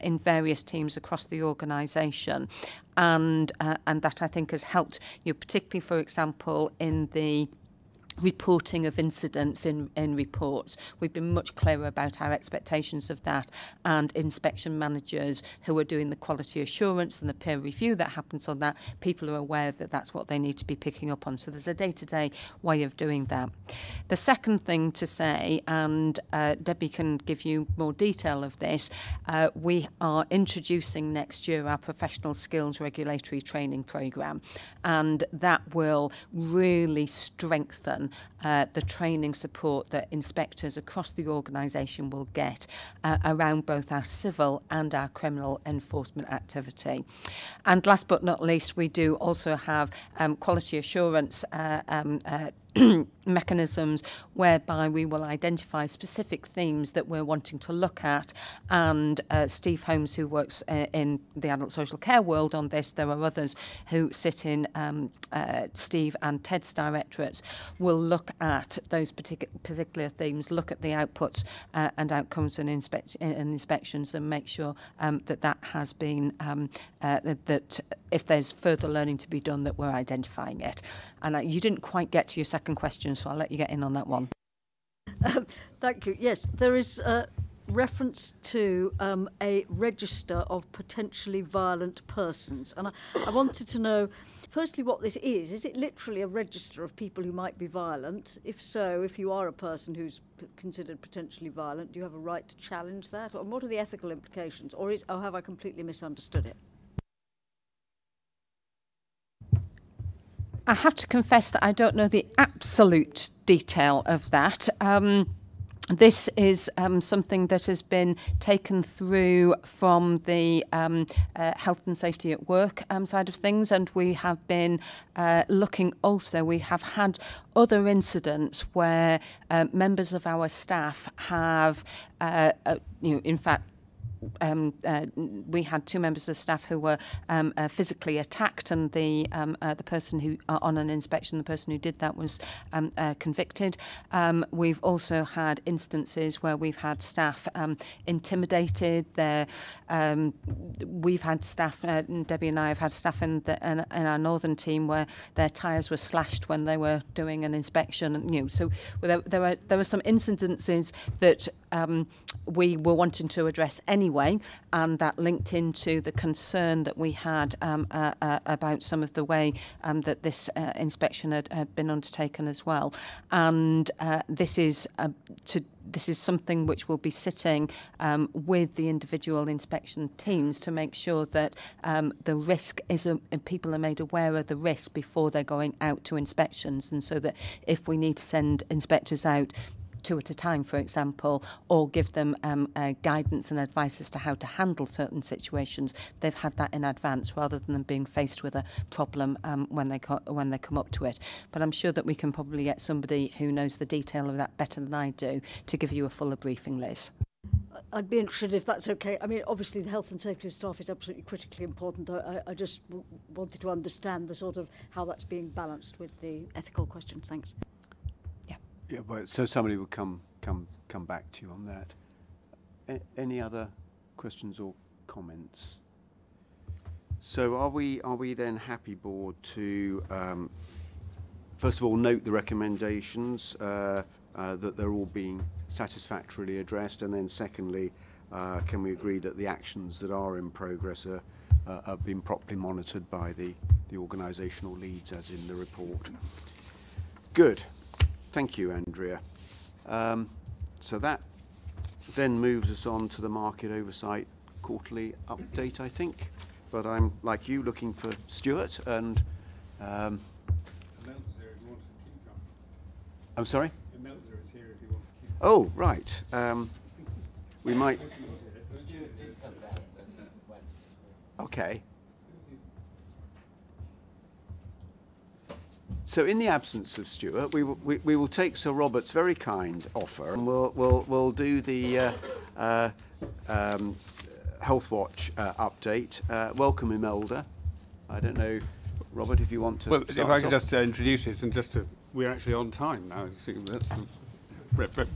in various teams across the organisation, and that I think has helped, particularly, for example, in the reporting of incidents in reports. We've been much clearer about our expectations of that, and inspection managers who are doing the quality assurance and the peer review that happens on that, people are aware that that's what they need to be picking up on. So there's a day-to-day way of doing that. The second thing to say, and Debbie can give you more detail of this, we are introducing next year our professional skills regulatory training programme, and that will really strengthen the training support that inspectors across the organisation will get around both our civil and our criminal enforcement activity. And last but not least, we do also have quality assurance mechanisms whereby we will identify specific themes that we're wanting to look at, and Steve Holmes, who works in the adult social care world on this, there are others who sit in Steve and Ted's directorates, will look at those particular themes, look at the outputs and outcomes and inspections, and make sure that has been that if there's further learning to be done, that we're identifying it. And you didn't quite get to your second question, so I'll let you get in on that one. Thank you. Yes, there is reference to a register of potentially violent persons. And I wanted to know, firstly, what this is. Is it literally a register of people who might be violent? If so, if you are a person who's considered potentially violent, do you have a right to challenge that? Or what are the ethical implications? Or have I completely misunderstood it? I have to confess that I don't know the absolute detail of that. This is something that has been taken through from the health and safety at work side of things, and we have been looking also, we have had other incidents where members of our staff have, in fact, we had two members of staff who were physically attacked, and the person who, on an inspection, the person who did that was convicted. We've also had instances where we've had staff intimidated. We've had staff, Debbie and I have had staff in our northern team where their tyres were slashed when they were doing an inspection. And, so there are some incidences that we were wanting to address anyway, and that linked into the concern that we had about some of the way that this inspection had been undertaken as well. And this is something which will be sitting with the individual inspection teams to make sure that the risk is, people are made aware of the risk before they're going out to inspections, and so that if we need to send inspectors out 2 at a time, for example, or give them guidance and advice as to how to handle certain situations, they've had that in advance rather than them being faced with a problem when they come up to it. But I'm sure that we can probably get somebody who knows the detail of that better than I do to give you a fuller briefing, Liz. I'd be interested if that's okay. I mean, obviously the health and safety of staff is absolutely critically important. I just wanted to understand the sort of how that's being balanced with the ethical questions. Thanks. Yeah, well, so somebody will come back to you on that. Any other questions or comments? So are we then happy, board, to first of all note the recommendations that they're all being satisfactorily addressed, and then secondly, can we agree that the actions that are in progress have been properly monitored by the organisational leads as in the report? Good. Thank you, Andrea. So that then moves us on to the Market Oversight quarterly update, I think. But I'm, like you, looking for Stuart and... I'm sorry? Oh, right. We might... Okay. So in the absence of Stuart, we will take Sir Robert's very kind offer, and we'll do the Healthwatch update. Welcome, Imelda. I don't know Robert, if you want to. Well, start if I us could off. just introduce it, and we're actually on time now. I think that's the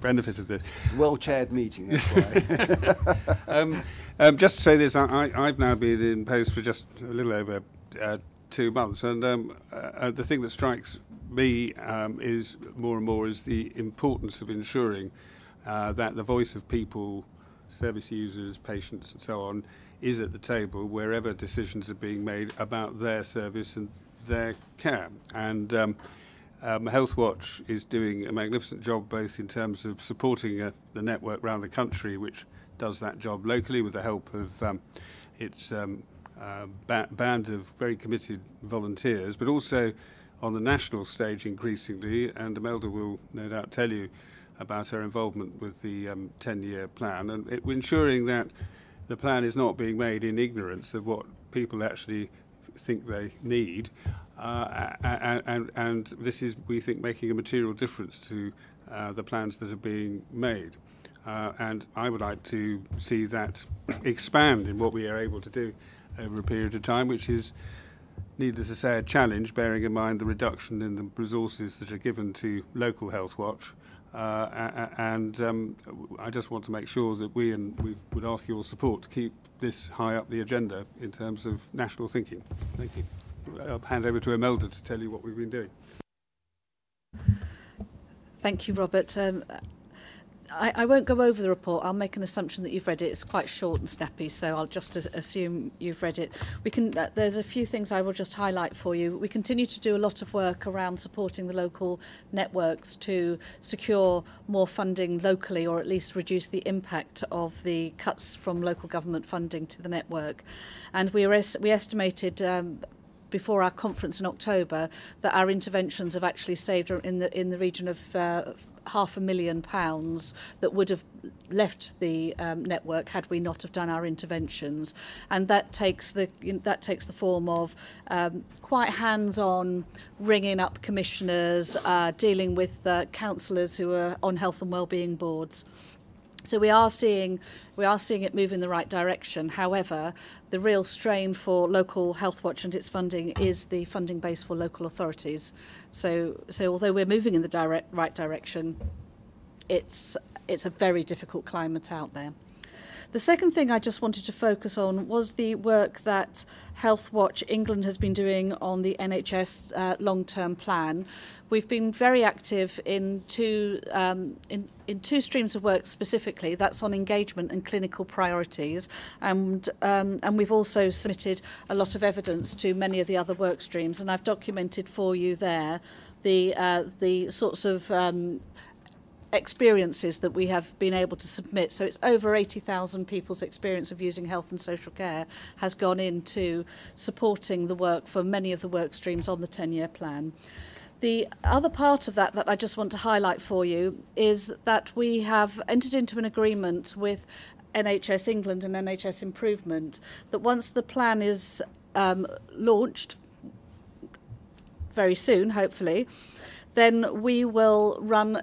benefit of this. It's a well-chaired meeting, that's why. Just to say this, I've now been in post for just a little over 2 months, and the thing that strikes me is more and more is the importance of ensuring that the voice of people, service users, patients and so on, is at the table wherever decisions are being made about their service and their care. And Healthwatch is doing a magnificent job both in terms of supporting the network around the country, which does that job locally with the help of its band of very committed volunteers, but also on the national stage increasingly, and Imelda will no doubt tell you about her involvement with the 10-year plan, and ensuring that the plan is not being made in ignorance of what people actually think they need, and this is, we think, making a material difference to the plans that are being made. And I would like to see that expand in what we are able to do over a period of time, which is, needless to say, a challenge, bearing in mind the reduction in the resources that are given to local Healthwatch. And I just want to make sure that we would ask your support to keep this high up the agenda in terms of national thinking. Thank you. I'll hand over to Imelda to tell you what we've been doing. Thank you, Robert. I won't go over the report. I'll make an assumption that you've read it. It's quite short and snappy, so I'll just assume you've read it. There's a few things I will just highlight for you. We continue to do a lot of work around supporting the local networks to secure more funding locally, or at least reduce the impact of the cuts from local government funding to the network. And we estimated before our conference in October that our interventions have actually saved in the region of £500,000 that would have left the network had we not have done our interventions, and that takes the form of quite hands-on ringing up commissioners, dealing with councillors who are on health and wellbeing boards. So we are seeing it move in the right direction. However, the real strain for local Healthwatch and its funding is the funding base for local authorities. So although we're moving in the right direction, it's a very difficult climate out there. The second thing I just wanted to focus on was the work that Healthwatch England has been doing on the NHS long-term plan. We've been very active in two streams of work specifically. That's on engagement and clinical priorities, and we've also submitted a lot of evidence to many of the other work streams. And I've documented for you there the sorts of experiences that we have been able to submit. So it's over 80,000 people's experience of using health and social care has gone into supporting the work for many of the work streams on the 10-year plan. The other part of that I just want to highlight for you is that we have entered into an agreement with NHS England and NHS Improvement that once the plan is launched very soon, hopefully, then we will run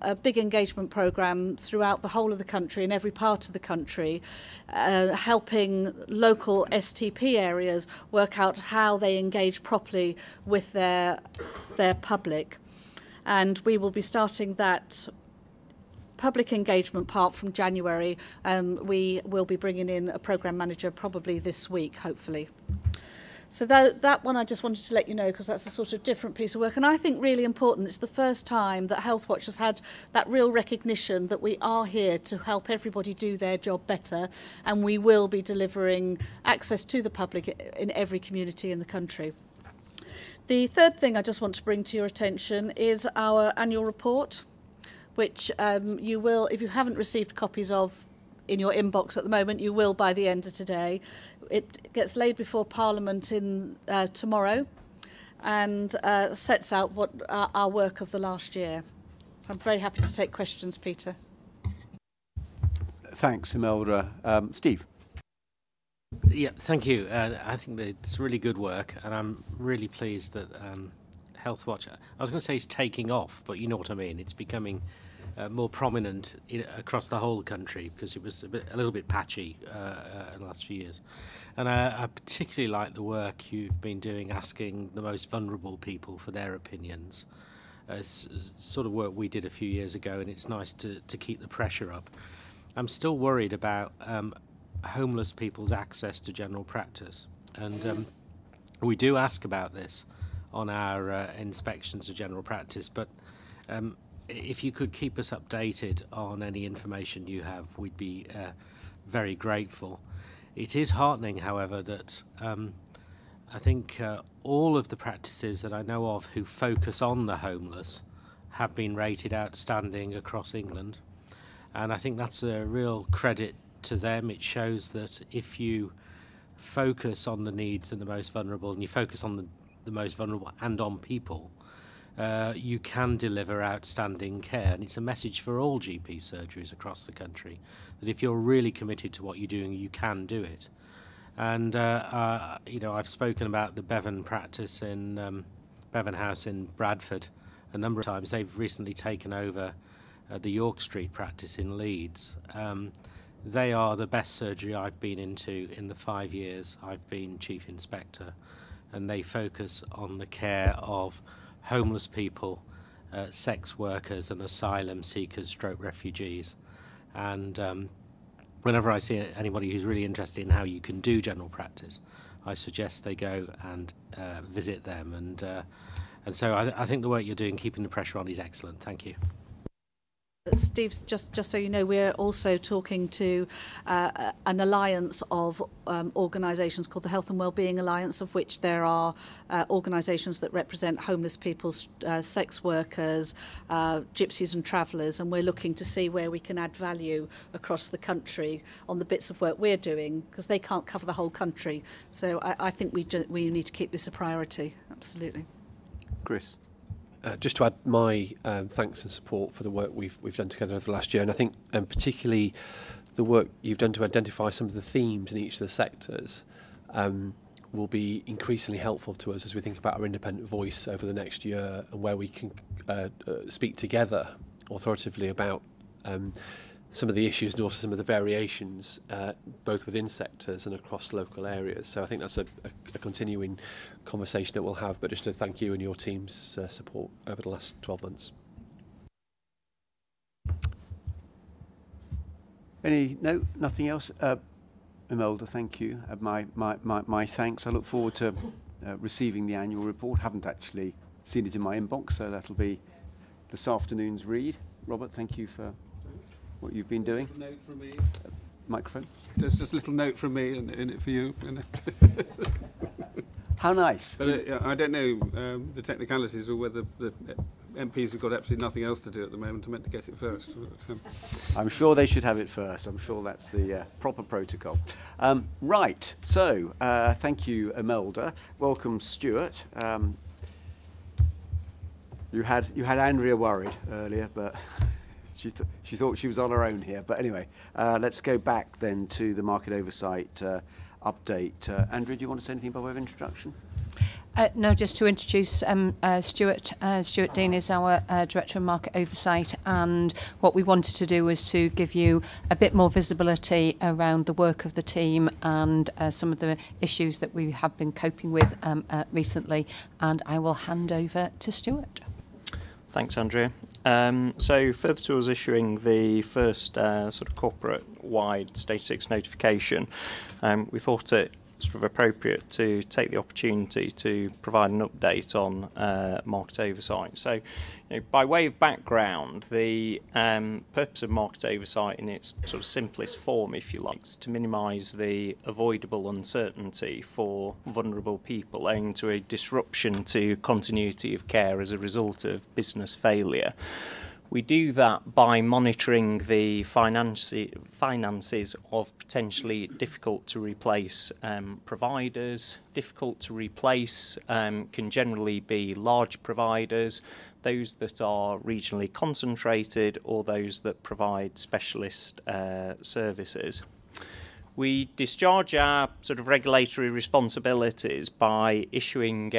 a big engagement programme throughout the whole of the country, in every part of the country, helping local STP areas work out how they engage properly with their public. And we will be starting that public engagement part from January, and we will be bringing in a programme manager probably this week, hopefully. So that one I just wanted to let you know, because that's a sort of different piece of work, and I think really important. It's the first time that Healthwatch has had that real recognition that we are here to help everybody do their job better, and we will be delivering access to the public in every community in the country. The third thing I just want to bring to your attention is our annual report, which you will, if you haven't received copies of in your inbox at the moment, you will by the end of today. It gets laid before Parliament tomorrow, and sets out what our work of the last year. So I'm very happy to take questions, Peter. Thanks, Imelda. Steve. Yeah, thank you. I think that it's really good work, and I'm really pleased that Healthwatch, I was going to say it's taking off, but you know what I mean. It's becoming more prominent across the whole country, because it was a little bit patchy in the last few years. And I particularly like the work you've been doing asking the most vulnerable people for their opinions. It's sort of work we did a few years ago, and it's nice to keep the pressure up. I'm still worried about homeless people's access to general practice, and we do ask about this on our inspections of general practice, but if you could keep us updated on any information you have, we'd be very grateful. It is heartening, however, that I think all of the practices that I know of who focus on the homeless have been rated outstanding across England. And I think that's a real credit to them. It shows that if you focus on the needs of the most vulnerable, and you focus on the most vulnerable and on people, you can deliver outstanding care. And it's a message for all GP surgeries across the country, that if you're really committed to what you're doing, you can do it. And I've spoken about the Bevan practice in Bevan House in Bradford a number of times. They've recently taken over the York Street practice in Leeds. They are the best surgery I've been into in the 5 years I've been chief inspector, and they focus on the care of homeless people, sex workers and asylum seekers stroke refugees. And whenever I see anybody who's really interested in how you can do general practice, I suggest they go and visit them. And so I think the work you're doing, keeping the pressure on, is excellent. Thank you. Steve, just so you know, we're also talking to an alliance of organisations called the Health and Wellbeing Alliance, of which there are organisations that represent homeless people, sex workers, gypsies and travellers, and we're looking to see where we can add value across the country on the bits of work we're doing, because they can't cover the whole country. So I think we need to keep this a priority, absolutely. Chris? Just to add my thanks and support for the work we've done together over the last year, and I think particularly the work you've done to identify some of the themes in each of the sectors will be increasingly helpful to us as we think about our independent voice over the next year, and where we can speak together authoritatively about some of the issues and also some of the variations both within sectors and across local areas. So I think that's a continuing conversation that we'll have, but just to thank you and your team's support over the last 12 months. Nothing else? Imelda, thank you. My thanks. I look forward to receiving the annual report. Haven't actually seen it in my inbox, so that'll be this afternoon's read. Robert, thank you for what you've been doing. A note from me. Microphone. There's just a little note from me in it for you. How nice. But I don't know the technicalities, or whether the MPs have got absolutely nothing else to do at the moment are meant to get it first. I'm sure they should have it first. I'm sure that's the proper protocol. Right, so thank you, Imelda. Welcome, Stuart. You had Andrea worried earlier, but she thought she was on her own here. But anyway, let's go back then to the market oversight update. Andrea, do you want to say anything by way of introduction? No, just to introduce Stuart. Stuart Dean is our Director of Market Oversight, and what we wanted to do was to give you a bit more visibility around the work of the team and some of the issues that we have been coping with recently, and I will hand over to Stuart. Thanks, Andrea. So further to us issuing the first sort of corporate-wide Stage 6 notification, we thought it sort of appropriate to take the opportunity to provide an update on market oversight. So, by way of background, the purpose of market oversight in its sort of simplest form, if you like, is to minimise the avoidable uncertainty for vulnerable people owing to a disruption to continuity of care as a result of business failure. We do that by monitoring the finances of potentially difficult to replace providers. Difficult to replace can generally be large providers, those that are regionally concentrated, or those that provide specialist services. We discharge our sort of regulatory responsibilities by issuing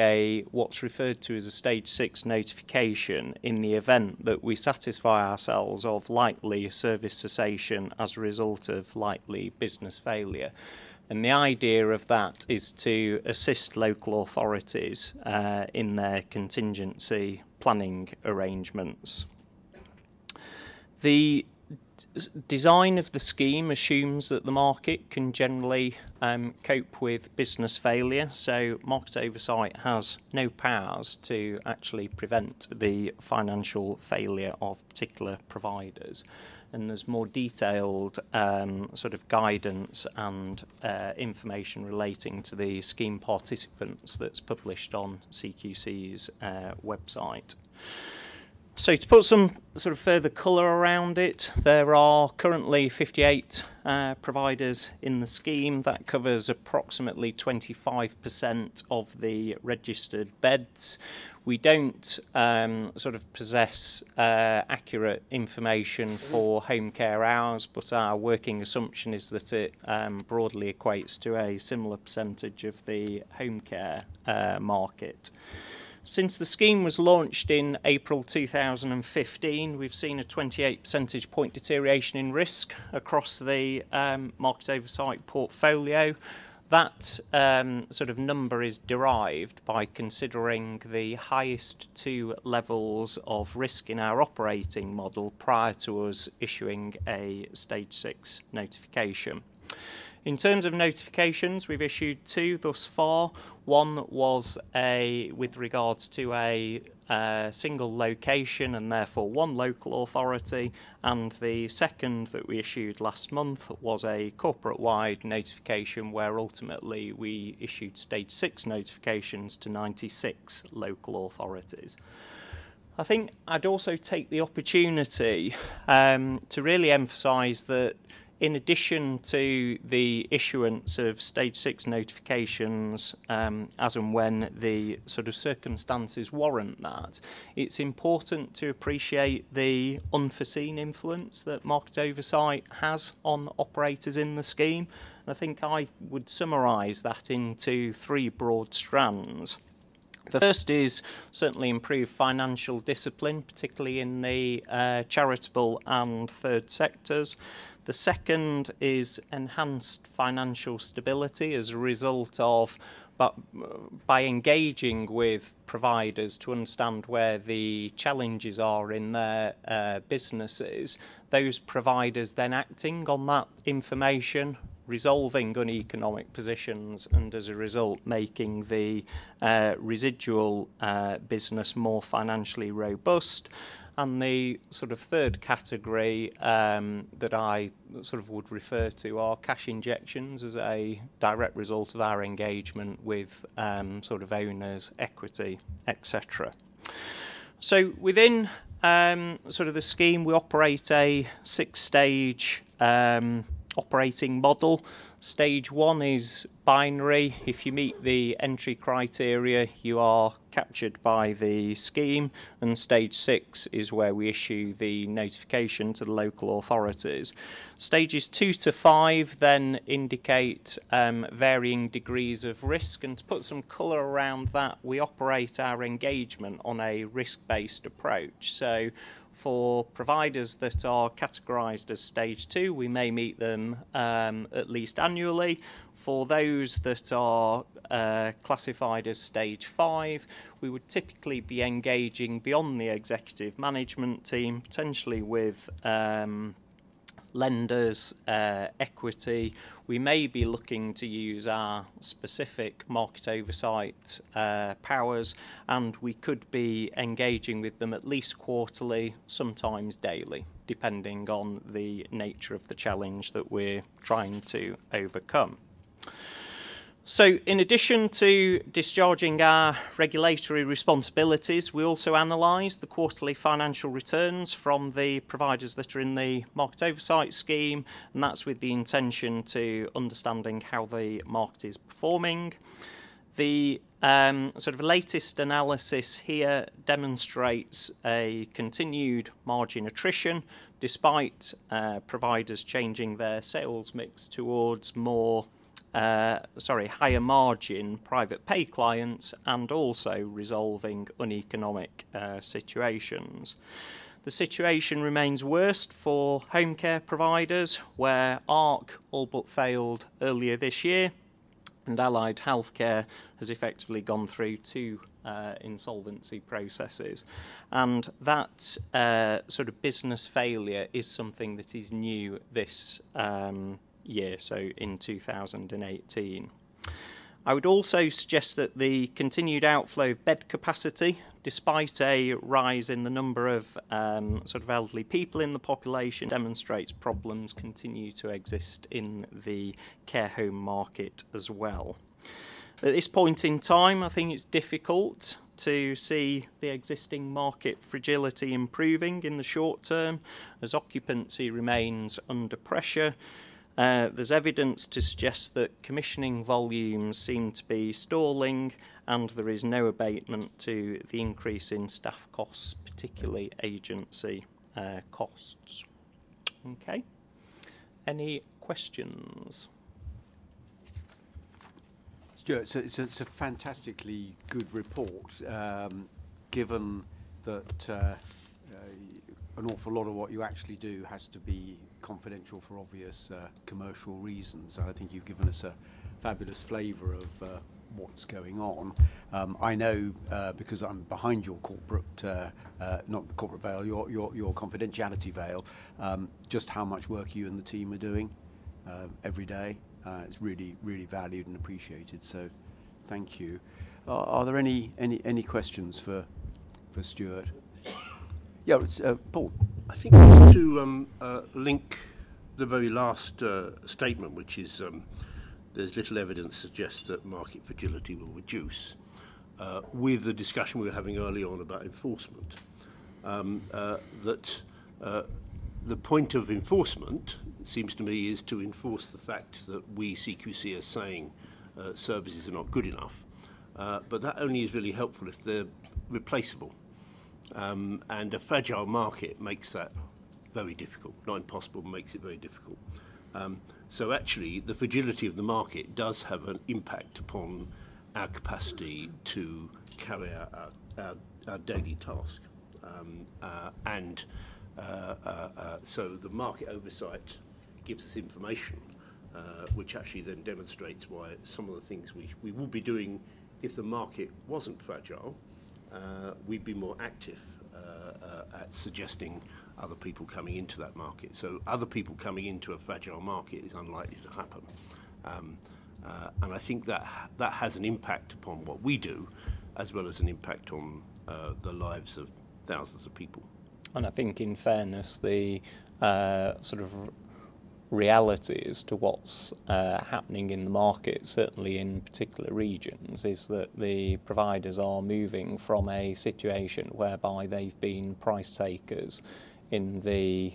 what's referred to as a Stage 6 notification in the event that we satisfy ourselves of likely service cessation as a result of likely business failure. And the idea of that is to assist local authorities in their contingency planning arrangements. The design of the scheme assumes that the market can generally cope with business failure, so market oversight has no powers to actually prevent the financial failure of particular providers. And there's more detailed sort of guidance and information relating to the scheme participants that's published on CQC's website. So to put some sort of further colour around it, there are currently 58 providers in the scheme. That covers approximately 25% of the registered beds. We don't sort of possess accurate information for home care hours, but our working assumption is that it broadly equates to a similar percentage of the home care market. Since the scheme was launched in April 2015, we've seen a 28 percentage point deterioration in risk across the market oversight portfolio. That sort of number is derived by considering the highest two levels of risk in our operating model prior to us issuing a Stage 6 notification. In terms of notifications, we've issued two thus far. One was with regards to a single location and therefore one local authority, and the second that we issued last month was a corporate-wide notification where ultimately we issued Stage 6 notifications to 96 local authorities. I think I'd also take the opportunity to really emphasise that in addition to the issuance of Stage 6 notifications as and when the sort of circumstances warrant that, it's important to appreciate the unforeseen influence that market oversight has on operators in the scheme. And I think I would summarise that into three broad strands. The first is certainly improved financial discipline, particularly in the charitable and third sectors. The second is enhanced financial stability as a result of by engaging with providers to understand where the challenges are in their businesses, those providers then acting on that information, resolving uneconomic positions, and as a result making the residual business more financially robust. And the sort of third category that I sort of would refer to are cash injections as a direct result of our engagement with sort of owners, equity, etc. So within sort of the scheme, we operate a 6-stage operating model. Stage 1 is binary. If you meet the entry criteria, you are captured by the scheme, and Stage 6 is where we issue the notification to the local authorities. Stages 2 to 5 then indicate varying degrees of risk, and to put some colour around that, we operate our engagement on a risk-based approach. So for providers that are categorised as Stage 2, we may meet them at least annually. For those that are classified as Stage 5, we would typically be engaging beyond the executive management team, potentially with lenders, equity. We may be looking to use our specific market oversight powers, and we could be engaging with them at least quarterly, sometimes daily, depending on the nature of the challenge that we're trying to overcome. So in addition to discharging our regulatory responsibilities, we also analyse the quarterly financial returns from the providers that are in the market oversight scheme, and that's with the intention to understanding how the market is performing. The sort of latest analysis here demonstrates a continued margin attrition despite providers changing their sales mix towards higher margin private pay clients and also resolving uneconomic situations. The situation remains worst for home care providers, where ARC all but failed earlier this year, and Allied Healthcare has effectively gone through 2 insolvency processes. And that sort of business failure is something that is new this year, so in 2018. I would also suggest that the continued outflow of bed capacity, despite a rise in the number of sort of elderly people in the population, demonstrates problems continue to exist in the care home market as well. At this point in time, I think it's difficult to see the existing market fragility improving in the short term as occupancy remains under pressure. There's evidence to suggest that commissioning volumes seem to be stalling, and there is no abatement to the increase in staff costs, particularly agency costs. Okay. Any questions? Stuart, it's a fantastically good report, given that an awful lot of what you actually do has to be confidential for obvious commercial reasons. I think you've given us a fabulous flavour of what's going on. I know because I'm behind your corporate, not the corporate veil, your confidentiality veil, just how much work you and the team are doing every day. It's really, really valued and appreciated. So, thank you. Are there any questions for Stuart? Yeah, Paul. I think just to link the very last statement, which is there's little evidence suggests that market fragility will reduce, with the discussion we were having early on about enforcement, that the point of enforcement, it seems to me, is to enforce the fact that we, CQC, are saying services are not good enough. But that only is really helpful if they're replaceable. And a fragile market makes that very difficult. Not impossible, but makes it very difficult. So actually, the fragility of the market does have an impact upon our capacity to carry out our daily task. So the market oversight gives us information, which actually then demonstrates why some of the things we would be doing if the market wasn't fragile, we'd be more active at suggesting other people coming into that market. So other people coming into a fragile market is unlikely to happen. And I think that has an impact upon what we do, as well as an impact on the lives of thousands of people. And I think, in fairness, the sort of reality as to what's happening in the market, certainly in particular regions, is that the providers are moving from a situation whereby they've been price takers in the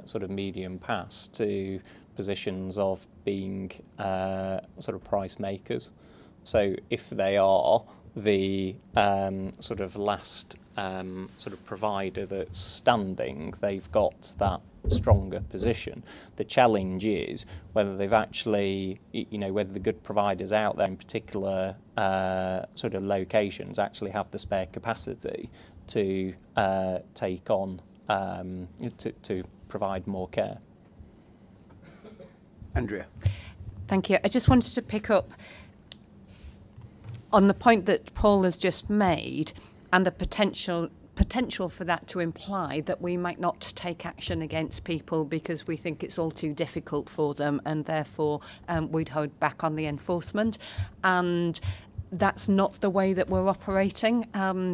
sort of medium past to positions of being sort of price makers. So if they are the sort of last sort of provider that's standing, they've got that stronger position. The challenge is whether they've actually, whether the good providers out there in particular sort of locations actually have the spare capacity to take on, to provide more care. Andrea. Thank you. I just wanted to pick up on the point that Paul has just made, and the potential for that to imply that we might not take action against people because we think it's all too difficult for them, and therefore we'd hold back on the enforcement. And that's not the way that we're operating,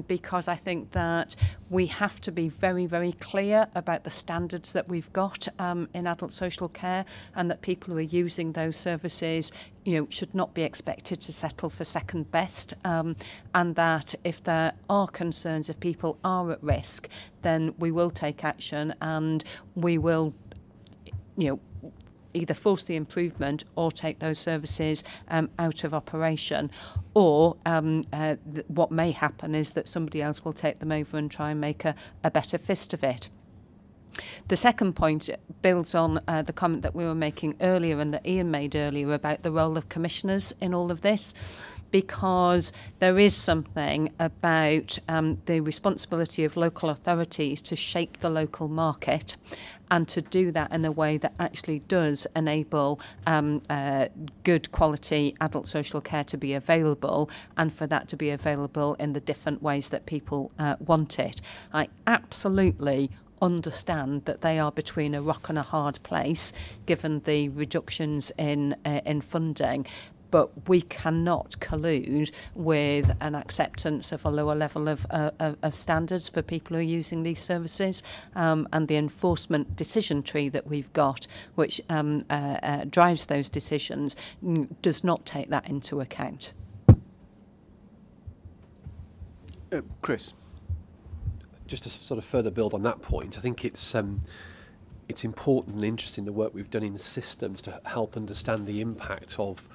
because I think that we have to be very, very clear about the standards that we've got in adult social care, and that people who are using those services, should not be expected to settle for second best, and that if there are concerns, if people are at risk, then we will take action, and we will, either force the improvement or take those services out of operation. Or what may happen is that somebody else will take them over and try and make a better fist of it. The second point builds on the comment that we were making earlier and that Ian made earlier about the role of commissioners in all of this, because there is something about the responsibility of local authorities to shape the local market and to do that in a way that actually does enable good quality adult social care to be available, and for that to be available in the different ways that people want it. I absolutely understand that they are between a rock and a hard place given the reductions in funding, but we cannot collude with an acceptance of a lower level of standards for people who are using these services, and the enforcement decision tree that we've got, which drives those decisions, does not take that into account. Chris? Just to sort of further build on that point, I think it's important and interesting the work we've done in the systems to help understand the impact of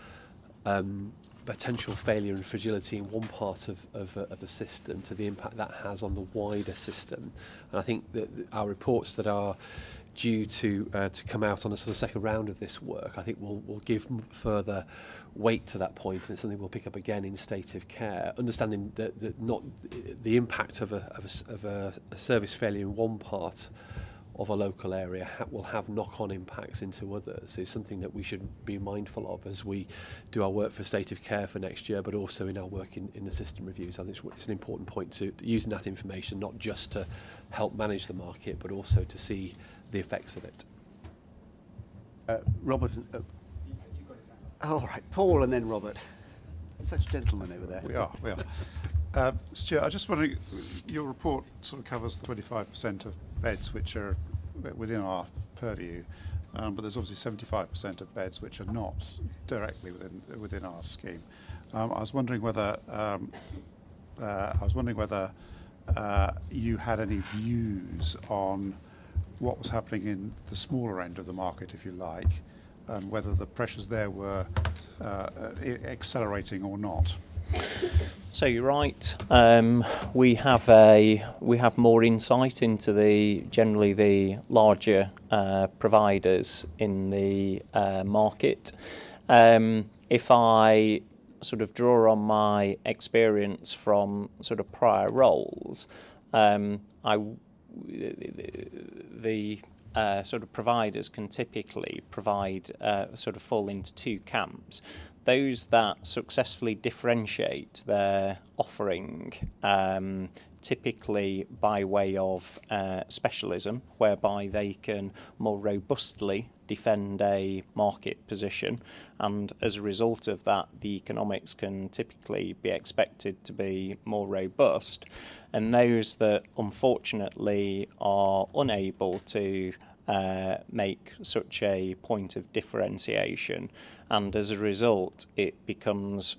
potential failure and fragility in one part of the system to the impact that has on the wider system. And I think that our reports that are due to come out on a sort of second round of this work, I think will give further weight to that point, and it's something we'll pick up again in state of care, understanding that not the impact of a service failure in one part of a local area will have knock-on impacts into others is something that we should be mindful of as we do our work for state of care for next year, but also in our work in the system reviews. I think it's an important point to using that information not just to help manage the market, but also to see the effects of it. Robert. All right, Paul and then Robert. Such gentlemen over there. We are. Stuart, I just wondering, your report sort of covers the 25% of beds which are within our purview, but there's obviously 75% of beds which are not directly within our scheme. I was wondering whether you had any views on what was happening in the smaller end of the market, if you like, and whether the pressures there were accelerating or not. So you're right. We have more insight into generally the larger providers in the market. If I sort of draw on my experience from sort of prior roles, the sort of providers can typically sort of fall into two camps. Those that successfully differentiate their offering, typically by way of specialism, whereby they can more robustly defend a market position, and as a result of that, the economics can typically be expected to be more robust. And those that unfortunately are unable to make such a point of differentiation, and as a result it becomes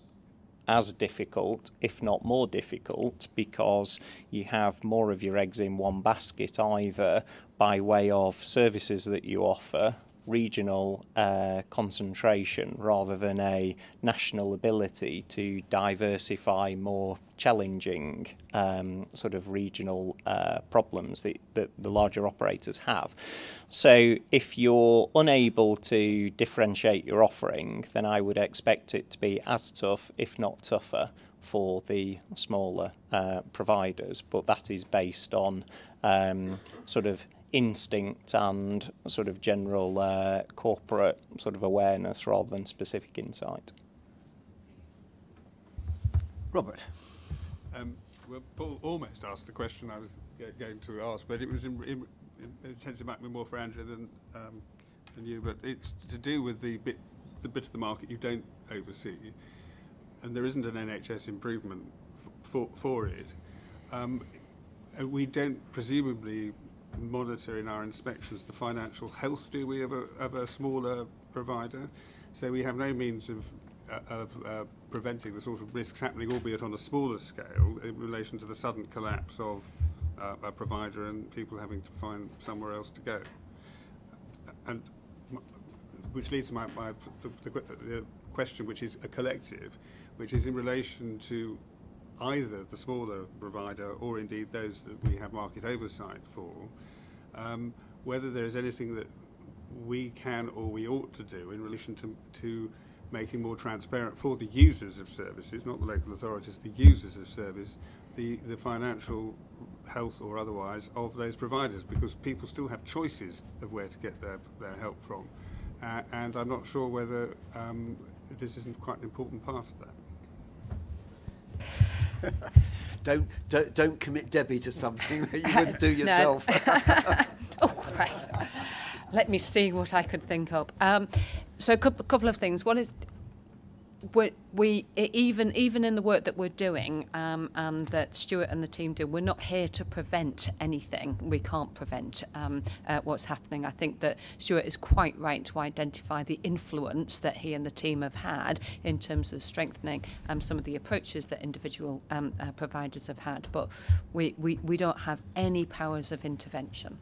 as difficult, if not more difficult, because you have more of your eggs in one basket, either by way of services that you offer, regional concentration, rather than a national ability to diversify more challenging sort of regional problems that the larger operators have. So if you're unable to differentiate your offering, then I would expect it to be as tough, if not tougher, for the smaller providers. But that is based on sort of instinct and sort of general corporate sort of awareness rather than specific insight. Robert. Well, Paul almost asked the question I was going to ask, but it was in a sense it might be more for Andrea than you, but it's to do with the bit of the market you don't oversee, and there isn't an NHS improvement for it. We don't presumably monitor in our inspections the financial health, do we, of a smaller provider? So we have no means of preventing the sort of risks happening, albeit on a smaller scale, in relation to the sudden collapse of a provider and people having to find somewhere else to go. And which leads to the question, which is a collective, which is in relation to either the smaller provider or indeed those that we have market oversight for, whether there is anything that we can or we ought to do in relation to making more transparent for the users of services, not the local authorities, the users of service, the financial health or otherwise of those providers, because people still have choices of where to get their help from. And I'm not sure whether this isn't quite an important part of that. Don't commit Debbie to something that you wouldn't do yourself. Oh, right. Let me see what I could think of. So a couple of things. One is we even in the work that we're doing and that Stuart and the team do, we're not here to prevent anything. We can't prevent what's happening. I think that Stuart is quite right to identify the influence that he and the team have had in terms of strengthening some of the approaches that individual providers have had. But we don't have any powers of intervention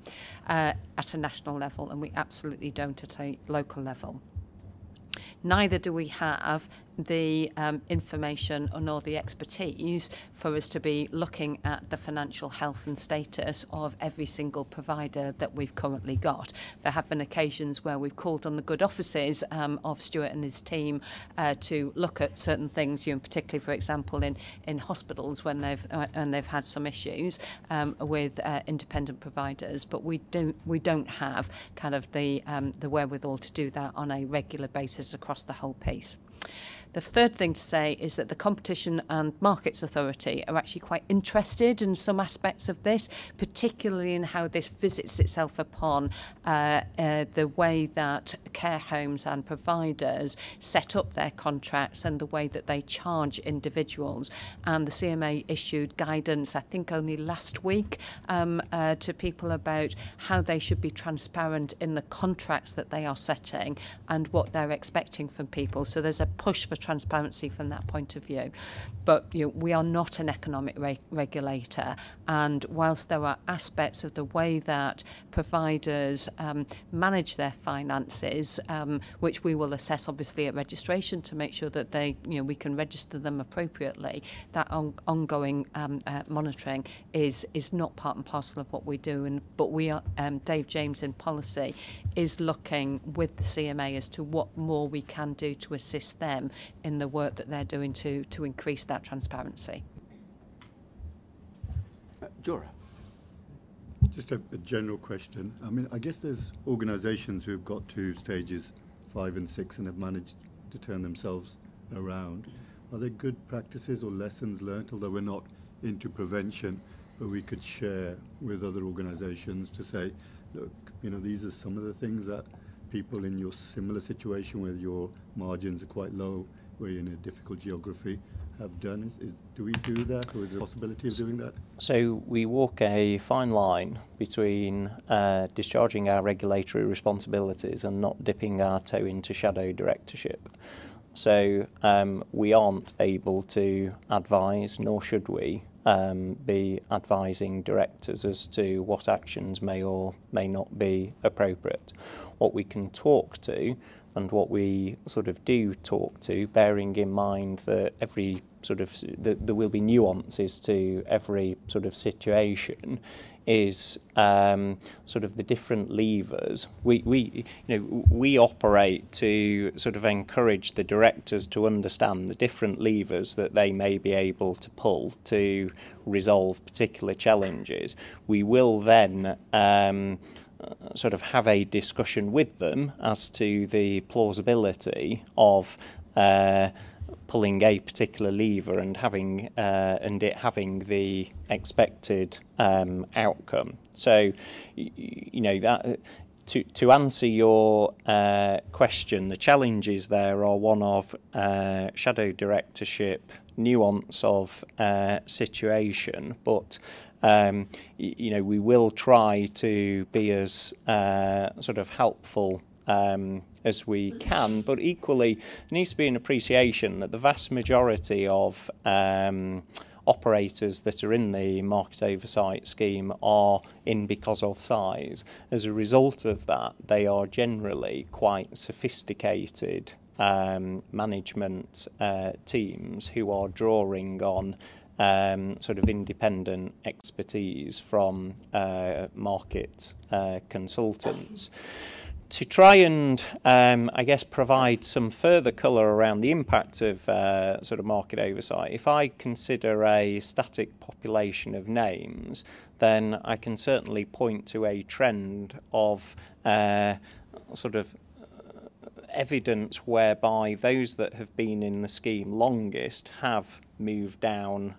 at a national level, and we absolutely don't at a local level. Neither do we have the information nor the expertise for us to be looking at the financial health and status of every single provider that we've currently got. There have been occasions where we've called on the good offices of Stuart and his team to look at certain things, particularly, for example, in hospitals when they've had some issues with independent providers. But we don't have kind of the wherewithal to do that on a regular basis across the whole piece. The third thing to say is that the Competition and Markets Authority are actually quite interested in some aspects of this, particularly in how this visits itself upon the way that care homes and providers set up their contracts and the way that they charge individuals. And the CMA issued guidance, I think only last week, to people about how they should be transparent in the contracts that they are setting and what they're expecting from people. So there's a push for transparency from that point of view. But we are not an economic regulator, and whilst there are aspects of the way that providers manage their finances, which we will assess obviously at registration to make sure that we can register them appropriately, that ongoing monitoring is not part and parcel of what we do. But we are, Dave James in policy is looking with the CMA as to what more we can do to assist them in the work that they're doing to increase that transparency. Jura. Just a general question. I mean, I guess there's organisations who have got to stages 5 and 6 and have managed to turn themselves around. Are there good practices or lessons learnt, although we're not into prevention, but we could share with other organisations to say, look, these are some of the things that people in your similar situation where your margins are quite low, where you're in a difficult geography, have done? Do we do that, or is there a possibility of doing that? So we walk a fine line between discharging our regulatory responsibilities and not dipping our toe into shadow directorship. So we aren't able to advise, nor should we, be advising directors as to what actions may or may not be appropriate. What we can talk to, and what we sort of do talk to, bearing in mind that every sort of there will be nuances to every sort of situation, is sort of the different levers. We operate to sort of encourage the directors to understand the different levers that they may be able to pull to resolve particular challenges. We will then sort of have a discussion with them as to the plausibility of pulling a particular lever and having it having the expected outcome. So, that to answer your question, the challenges there are one of shadow directorship, nuance of situation, but we will try to be as sort of helpful as we can, but equally there needs to be an appreciation that the vast majority of operators that are in the market oversight scheme are in because of size. As a result of that, they are generally quite sophisticated management teams who are drawing on sort of independent expertise from market consultants. To try and, I guess, provide some further colour around the impact of sort of market oversight, if I consider a static population of names, then I can certainly point to a trend of sort of evidence whereby those that have been in the scheme longest have moved down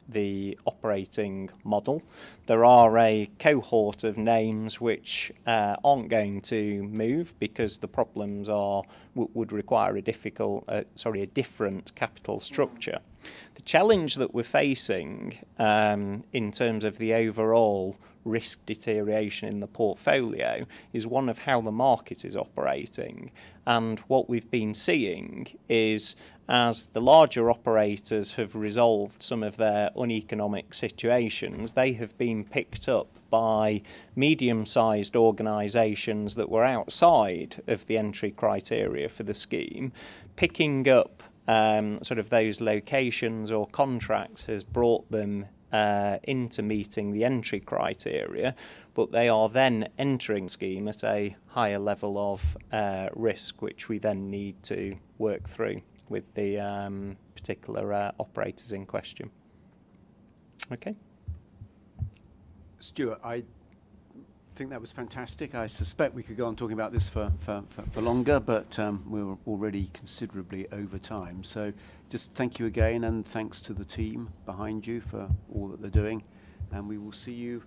the operating model. There are a cohort of names which aren't going to move because the problems would require a different capital structure. The challenge that we're facing in terms of the overall risk deterioration in the portfolio is one of how the market is operating. And what we've been seeing is, as the larger operators have resolved some of their uneconomic situations, they have been picked up by medium-sized organisations that were outside of the entry criteria for the scheme. Picking up sort of those locations or contracts has brought them into meeting the entry criteria, but they are then entering the scheme at a higher level of risk, which we then need to work through with the particular operators in question. Okay. Stuart, I think that was fantastic. I suspect we could go on talking about this for longer, but we're already considerably over time. So just thank you again, and thanks to the team behind you for all that they're doing. And we will see you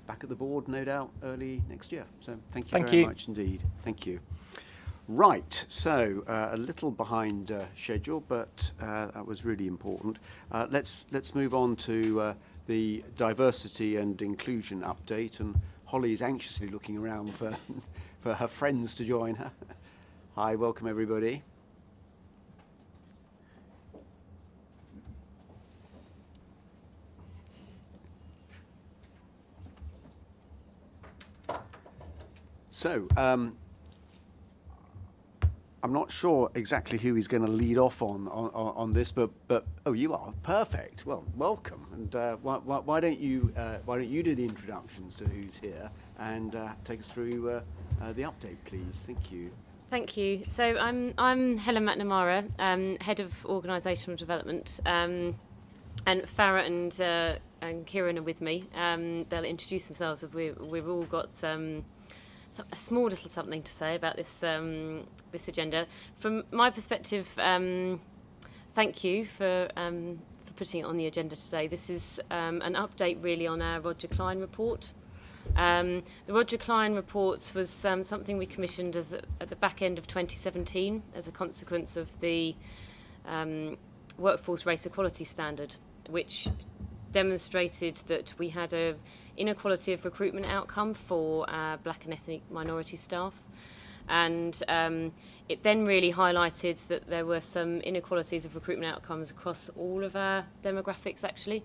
back at the board, no doubt, early next year. So thank you very much indeed. Thank you. Right, so a little behind schedule, but that was really important. Let's move on to the diversity and inclusion update, and Holly's anxiously looking around for her friends to join her. Hi, welcome everybody. So, I'm not sure exactly who is going to lead off on this, but oh, you are perfect. Well, welcome, and why don't you do the introductions to who's here and take us through the update, please? Thank you. Thank you. So I'm Helen McNamara, head of organisational development, and Farah and Kieran are with me. They'll introduce themselves. We've all got a small little something to say about this this agenda. From my perspective, thank you for putting it on the agenda today. This is an update really on our Roger Klein report. The Roger Klein report was something we commissioned at the back end of 2017 as a consequence of the workforce race equality standard, which demonstrated that we had a inequality of recruitment outcome for black and ethnic minority staff. And it then really highlighted that there were some inequalities of recruitment outcomes across all of our demographics, actually.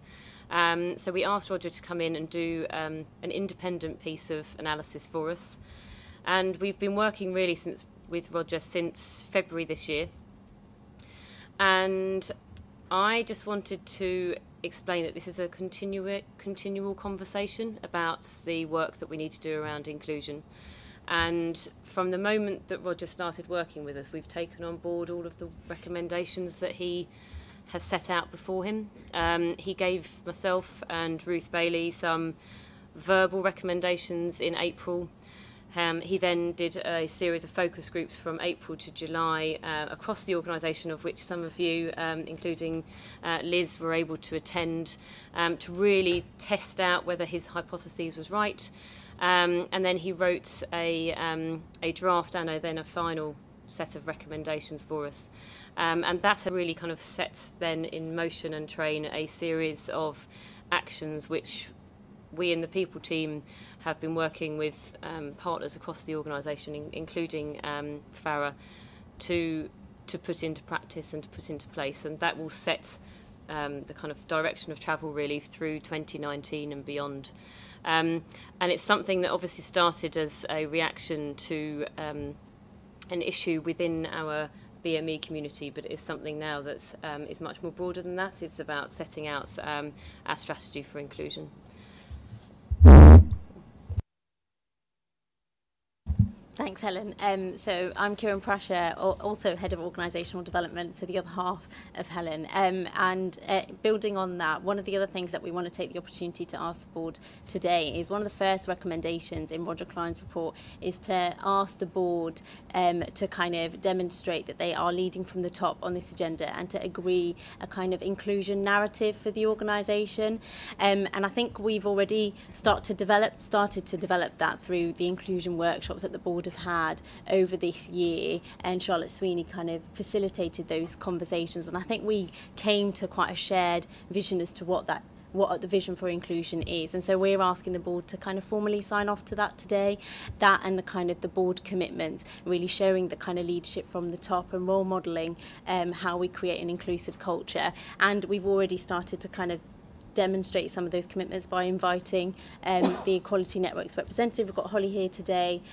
So we asked Roger to come in and do an independent piece of analysis for us. And we've been working really with Roger since February this year. And I just wanted to explain that this is a continual conversation about the work that we need to do around inclusion. And from the moment that Roger started working with us, we've taken on board all of the recommendations that he has set out before him. He gave myself and Ruth Bailey some verbal recommendations in April. He then did a series of focus groups from April to July across the organisation, of which some of you, including Liz, were able to attend, to really test out whether his hypotheses was right. And then he wrote a draft and then a final set of recommendations for us. And that really kind of sets then in motion and train a series of actions which we in the people team have been working with partners across the organisation, including Farah, to put into practice and to put into place. And that will set the kind of direction of travel really through 2019 and beyond. And it's something that obviously started as a reaction to an issue within our BME community, but it is something now that is much more broader than that. It's about setting out our strategy for inclusion. Thanks, Helen. So I'm Kieran Prasher, also Head of Organisational Development, so the other half of Helen. And building on that, one of the other things that we want to take the opportunity to ask the board today is one of the first recommendations in Roger Klein's report is to ask the board to kind of demonstrate that they are leading from the top on this agenda and to agree a kind of inclusion narrative for the organisation. And I think we've already started to develop that through the inclusion workshops that the board have had over this year, and Charlotte Sweeney kind of facilitated those conversations, and I think we came to quite a shared vision as to what the vision for inclusion is, and so we're asking the board to kind of formally sign off to that today, that and the kind of the board commitments, really showing the kind of leadership from the top and role modelling how we create an inclusive culture. And we've already started to kind of demonstrate some of those commitments by inviting the Equality Network's representative. We've got Holly here today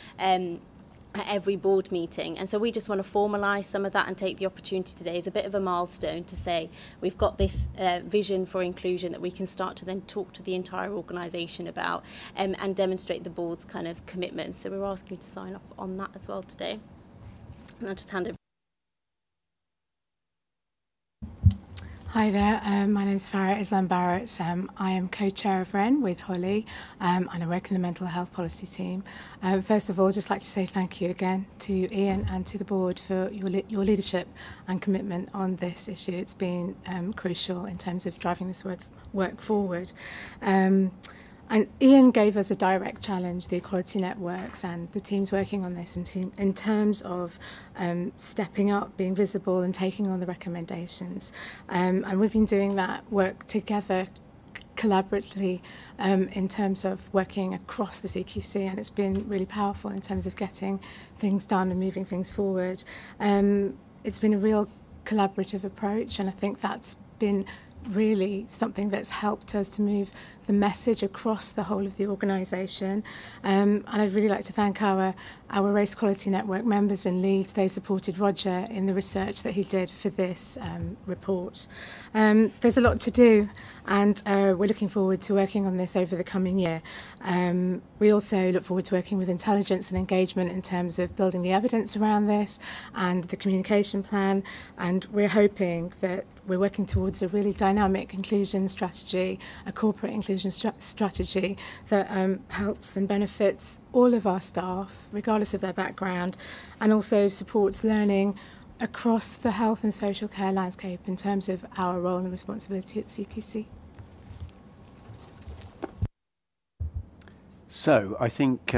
at every board meeting, and so we just want to formalise some of that and take the opportunity today as a bit of a milestone to say we've got this vision for inclusion that we can start to then talk to the entire organisation about and demonstrate the board's kind of commitment. So we're asking you to sign off on that as well today. And I'll just hand over. Hi there, my name is Farah Islam Barrett. I am co-chair of REN with Holly and I work in the mental health policy team. First of all, I'd just like to say thank you again to Ian and to the board for your leadership and commitment on this issue. It's been crucial in terms of driving this work forward. And Ian gave us a direct challenge, the Equality Networks and the teams working on this in terms of stepping up, being visible and taking on the recommendations. And we've been doing that work together collaboratively in terms of working across the CQC, and it's been really powerful in terms of getting things done and moving things forward. It's been a real collaborative approach, and I think that's been really something that's helped us to move the message across the whole of the organisation. And I'd really like to thank our Race Equality Network members and leads. They supported Roger in the research that he did for this report. There's a lot to do, and we're looking forward to working on this over the coming year. We also look forward to working with intelligence and engagement in terms of building the evidence around this and the communication plan, and we're hoping that we're working towards a really dynamic inclusion strategy, a corporate inclusion strategy that helps and benefits all of our staff, regardless of their background, and also supports learning across the health and social care landscape in terms of our role and responsibility at CQC. So I think,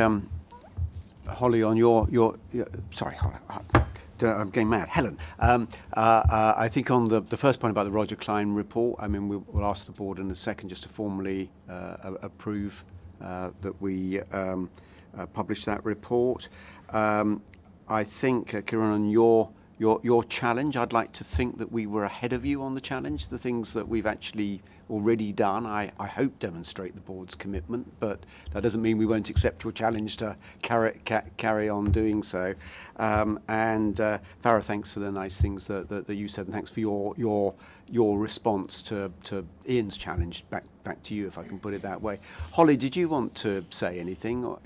Holly, on your sorry, Holly, I'm getting mad. Helen, I think on the first point about the Roger Klein report, I mean, we'll ask the board in a second just to formally approve that we publish that report. I think, Kieran, on your challenge, I'd like to think that we were ahead of you on the challenge. The things that we've actually already done, I hope demonstrate the board's commitment, but that doesn't mean we won't accept your challenge to carry on doing so. And Farah, thanks for the nice things that you said, and thanks for your response to Ian's challenge. Back to you, if I can put it that way. Holly, did you want to say anything? Or?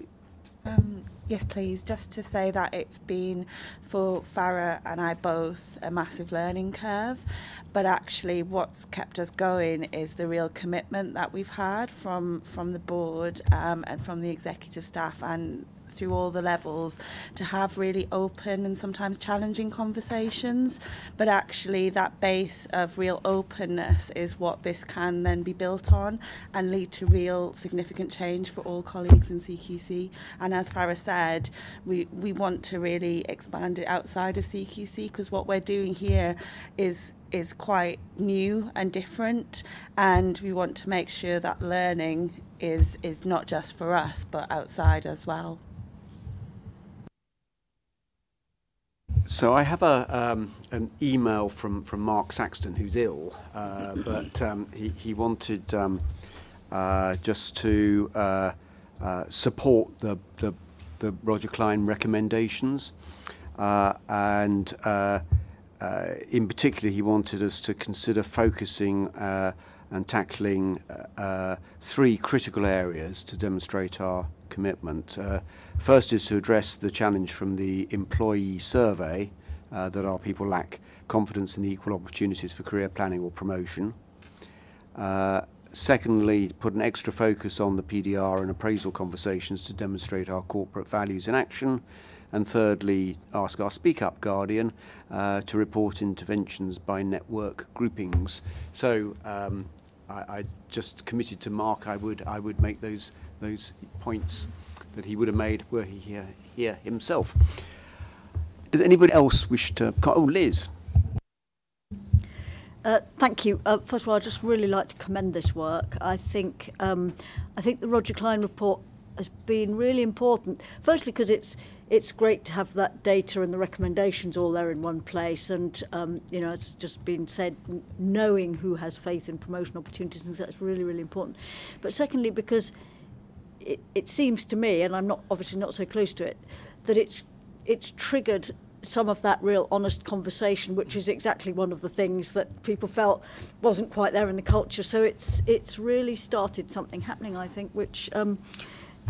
Yes, please. Just to say that it's been, for Farah and I both, a massive learning curve. But actually what's kept us going is the real commitment that we've had from the board and from the executive staff and through all the levels to have really open and sometimes challenging conversations. But actually that base of real openness is what this can then be built on and lead to real significant change for all colleagues in CQC. And as Farah said, we want to really expand it outside of CQC, because what we're doing here is quite new and different, and we want to make sure that learning is not just for us but outside as well. So I have an email from Mark Saxton, who's ill, but he wanted just to support the Roger Klein recommendations, and in particular he wanted us to consider focusing and tackling 3 critical areas to demonstrate our commitment. First is to address the challenge from the employee survey that our people lack confidence in the equal opportunities for career planning or promotion. Secondly, put an extra focus on the PDR and appraisal conversations to demonstrate our corporate values in action. And thirdly, ask our Speak Up Guardian to report interventions by network groupings. So I just committed to Mark I would make those points that he would have made were he here himself. Does anybody else wish to? Oh, Liz. Thank you. First of all, I'd just really like to commend this work. I think the Roger Klein report has been really important. Firstly, because it's great to have that data and the recommendations all there in one place, and it's just been said, knowing who has faith in promotion opportunities, and that's really, really important. But secondly, because it seems to me, and I'm obviously not so close to it, that it's triggered some of that real honest conversation, which is exactly one of the things that people felt wasn't quite there in the culture. So it's really started something happening, I think, which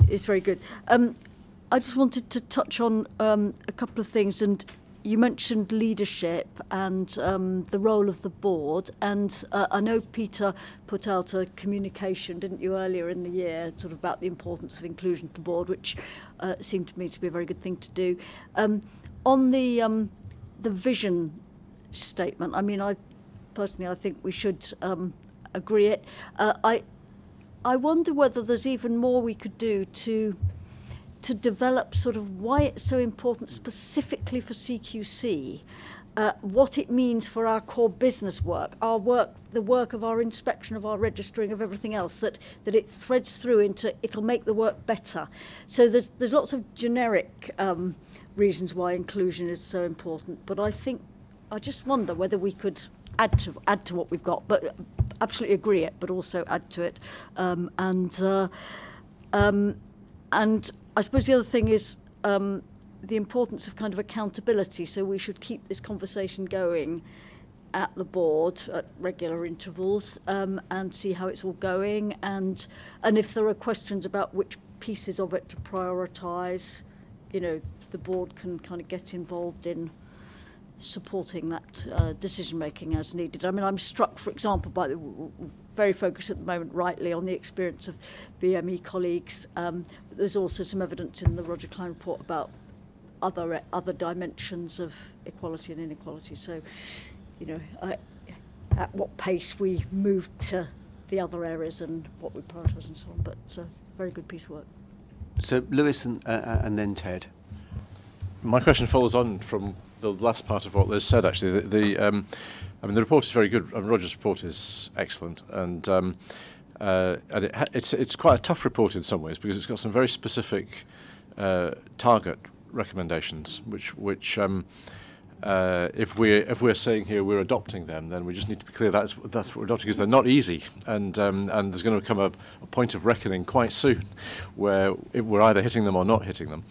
is very good. I just wanted to touch on a couple of things, and you mentioned leadership and the role of the board, and I know Peter put out a communication, didn't you, earlier in the year, sort of about the importance of inclusion at the board, which seemed to me to be a very good thing to do. On the vision statement, I mean, I think we should agree it. I wonder whether there's even more we could do to develop sort of why it's so important specifically for CQC, what it means for our core business work, the work of our inspection, of our registering, of everything else, that it threads through into, it'll make the work better. So there's lots of generic reasons why inclusion is so important, but I just wonder whether we could add to what we've got, but absolutely agree it, but also add to it, and I suppose the other thing is the importance of kind of accountability. So we should keep this conversation going at the board at regular intervals, and see how it's all going. And if there are questions about which pieces of it to prioritise, the board can kind of get involved in supporting that decision making as needed. I mean, I'm struck, for example, by the very focused at the moment, rightly, on the experience of BME colleagues. But there's also some evidence in the Roger Klein report about other dimensions of equality and inequality. So, at what pace we move to the other areas and what we prioritise and so on. But very good piece of work. So Lewis and then Ted. My question follows on from the last part of what Liz said, actually. The report is very good, and Roger's report is excellent, and it's quite a tough report in some ways because it's got some very specific target recommendations, which if we're saying here we're adopting them, then we just need to be clear that's what we're adopting, because they're not easy, and there's going to come a point of reckoning quite soon where we're either hitting them or not hitting them.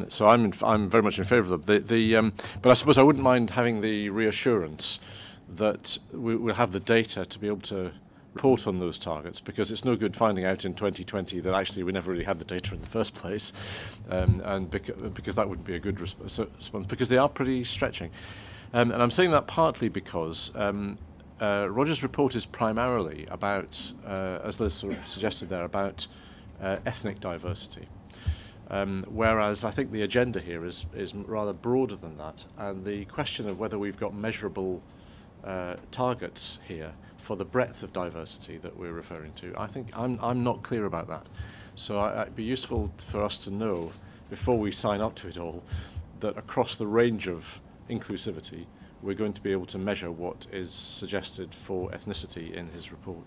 So I'm very much in favour of them. But I suppose I wouldn't mind having the reassurance that we'll have the data to be able to report on those targets, because it's no good finding out in 2020 that actually we never really had the data in the first place, and because that wouldn't be a good response, because they are pretty stretching. And I'm saying that partly because Roger's report is primarily about, as Liz sort of suggested there, about ethnic diversity. Whereas I think the agenda here is rather broader than that, and the question of whether we've got measurable targets here for the breadth of diversity that we're referring to, I think I'm not clear about that. So it'd be useful for us to know, before we sign up to it all, that across the range of inclusivity, we're going to be able to measure what is suggested for ethnicity in his report.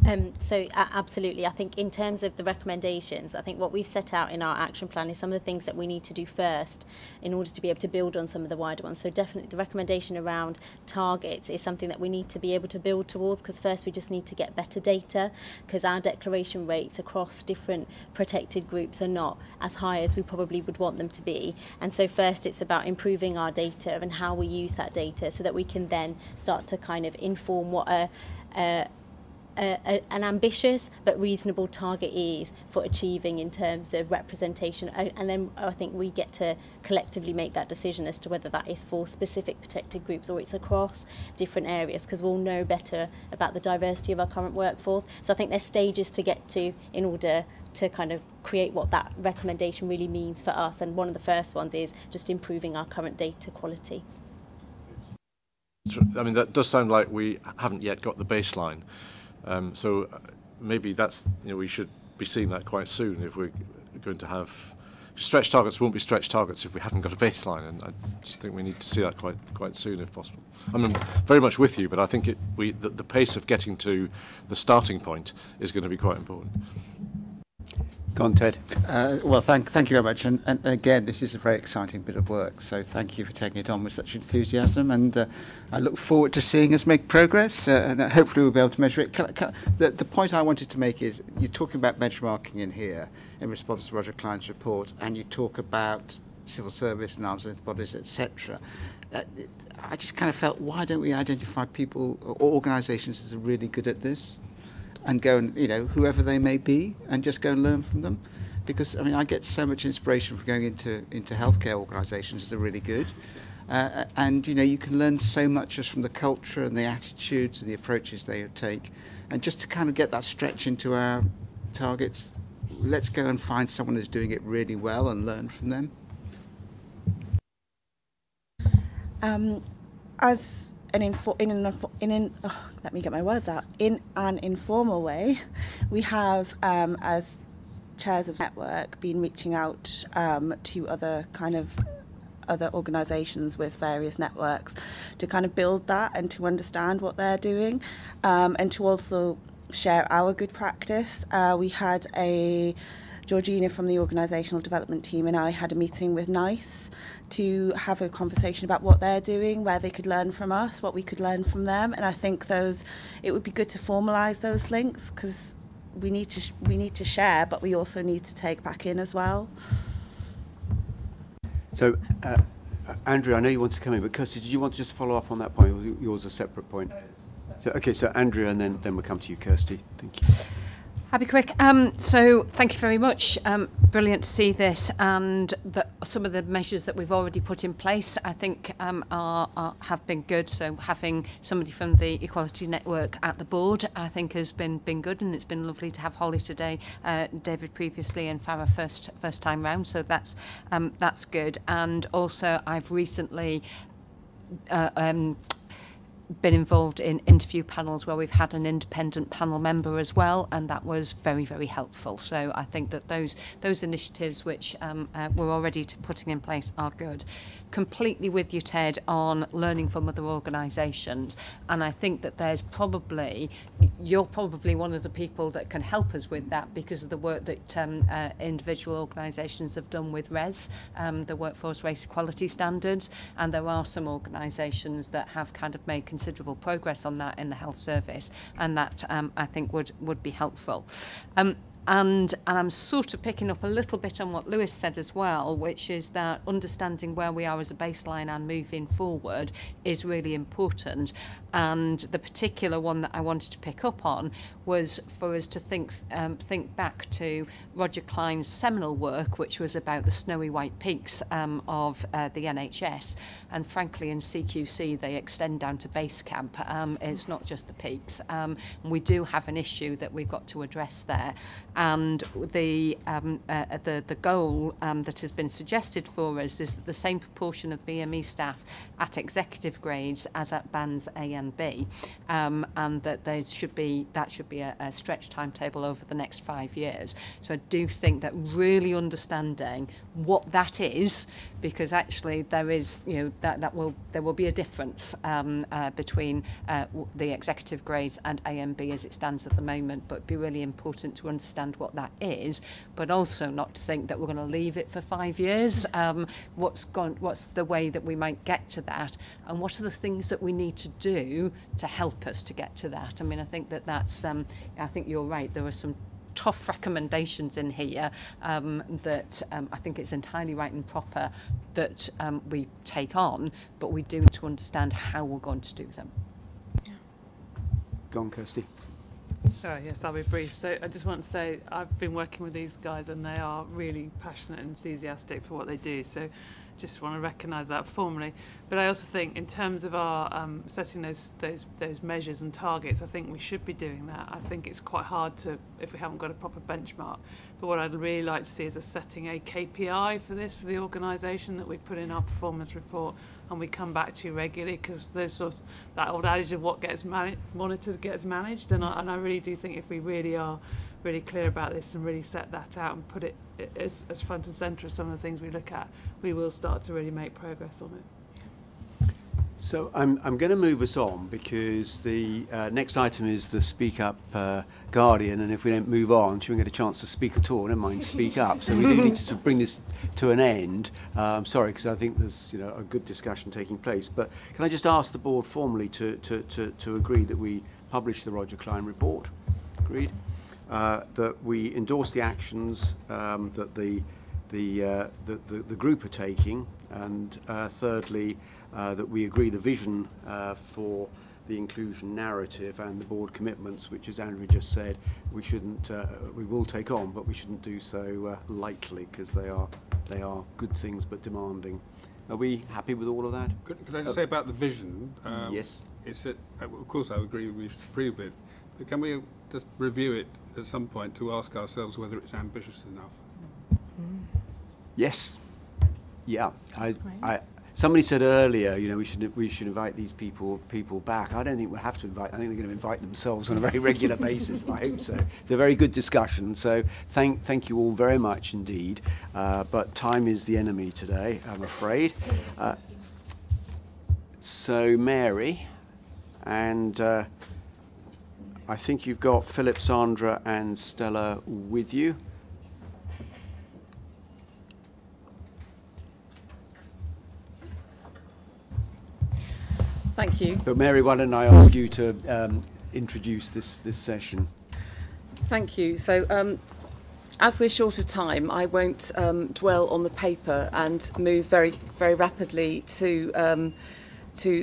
Absolutely. I think in terms of the recommendations, I think what we've set out in our action plan is some of the things that we need to do first in order to be able to build on some of the wider ones. So definitely the recommendation around targets is something that we need to be able to build towards, because first we just need to get better data, because our declaration rates across different protected groups are not as high as we probably would want them to be. And so first it's about improving our data and how we use that data so that we can then start to kind of inform what an ambitious but reasonable target is for achieving in terms of representation, and then I think we get to collectively make that decision as to whether that is for specific protected groups or it's across different areas, because we'll know better about the diversity of our current workforce. So I think there's stages to get to in order to kind of create what that recommendation really means for us, and one of the first ones is just improving our current data quality. I mean, that does sound like we haven't yet got the baseline. So maybe that's, we should be seeing that quite soon if we're going to have stretch targets. Won't be stretch targets if we haven't got a baseline, and I just think we need to see that quite soon if possible. I'm very much with you, but I think the pace of getting to the starting point is going to be quite important. Go on, Ted. Well, thank you very much. And again, this is a very exciting bit of work. So thank you for taking it on with such enthusiasm. And I look forward to seeing us make progress. And hopefully we'll be able to measure it. The point I wanted to make is you're talking about benchmarking in here in response to Roger Klein's report, and you talk about civil service and arms length bodies, etc. I just kind of felt, why don't we identify people or organisations that are really good at this? And go and, whoever they may be, and just go and learn from them. Because, I mean, I get so much inspiration from going into healthcare organisations that are really good. And, you can learn so much just from the culture and the attitudes and the approaches they take. And just to kind of get that stretch into our targets, let's go and find someone who's doing it really well and learn from them. In an informal way, we have, as chairs of network, been reaching out to other organisations with various networks to kind of build that and to understand what they're doing, and to also share our good practice. We had Georgina from the organisational development team and I had a meeting with NICE to have a conversation about what they're doing, where they could learn from us, what we could learn from them. And I think it would be good to formalise those links, because we need to share, but we also need to take back in as well. So, Andrew, I know you want to come in, but Kirsty, did you want to just follow up on that point, or yours a separate point? So Andrew, and then we'll come to you, Kirsty. Thank you. I'll be quick. So thank you very much. Brilliant to see this, and some of the measures that we've already put in place, I think, have been good. So having somebody from the Equality Network at the board, I think, has been good, and it's been lovely to have Holly today, David previously, and Farah first time round. So that's good. And also, I've recently been involved in interview panels where we've had an independent panel member as well, and that was very, very helpful. So I think that those initiatives which we're already putting in place are good. Completely with you, Ted, on learning from other organisations, and I think that you're probably one of the people that can help us with that, because of the work that individual organisations have done with RES, the Workforce Race Equality Standards, and there are some organisations that have kind of made considerable progress on that in the health service, and that I think would be helpful. And I'm sort of picking up a little bit on what Lewis said as well, which is that understanding where we are as a baseline and moving forward is really important. And the particular one that I wanted to pick up on was for us to think back to Roger Klein's seminal work, which was about the snowy white peaks of the NHS. And frankly, in CQC, they extend down to base camp. It's not just the peaks. We do have an issue that we've got to address there. And the goal that has been suggested for us is that the same proportion of BME staff at executive grades as at bands A and B, and that should be a stretch timetable over the next 5 years. So I do think that really understanding what that is, because actually there is, there will be a difference between the executive grades and A and B as it stands at the moment, but it'd be really important to understand what that is, but also not to think that we're going to leave it for 5 years. What's the way that we might get to that, and what are the things that we need to do to help us to get to that? I mean, I think that's I think you're right, there are some tough recommendations in here that I think it's entirely right and proper that we take on, but we do need to understand how we're going to do them. Go on, Kirsty. Sorry, yes, I'll be brief. So I just want to say I've been working with these guys and they are really passionate and enthusiastic for what they do. So just want to recognise that formally. But I also think in terms of our setting those measures and targets, I think we should be doing that. I think it's quite hard to, if we haven't got a proper benchmark. But what I'd really like to see is us setting a KPI for this, for the organisation, that we put in our performance report and we come back to regularly, because there's sort of that old adage of what gets monitored gets managed. And I really do think if we really are really clear about this and really set that out and put it as front and centre of some of the things we look at, we will start to really make progress on it. So I'm going to move us on, because the next item is the Speak Up Guardian, and if we don't move on, she won't get a chance to speak at all, never mind speak up. So we do need to bring this to an end. Sorry, because I think there's a good discussion taking place. But can I just ask the board formally to agree that we publish the Roger Klein report? Agreed. That we endorse the actions that the group are taking, and thirdly, that we agree the vision for the inclusion narrative and the board commitments, which, as Andrew just said, we will take on, but we shouldn't do so lightly, because they are good things but demanding. Are we happy with all of that? Could I just say about the vision? Yes. It's that, of course, I agree we should approve it, but can we just review it at some point to ask ourselves whether it's ambitious enough? Yes. Yeah. Somebody said earlier, we should invite these people back. I don't think we'll have to invite. I think they're going to invite themselves on a very regular basis. I hope so. It's a very good discussion. So thank you all very much indeed. But time is the enemy today, I'm afraid. So Mary, and I think you've got Philip, Sandra, and Stella with you. Thank you. But Mary, why don't I ask you to introduce this session? Thank you. So as we're short of time, I won't dwell on the paper and move very, very rapidly to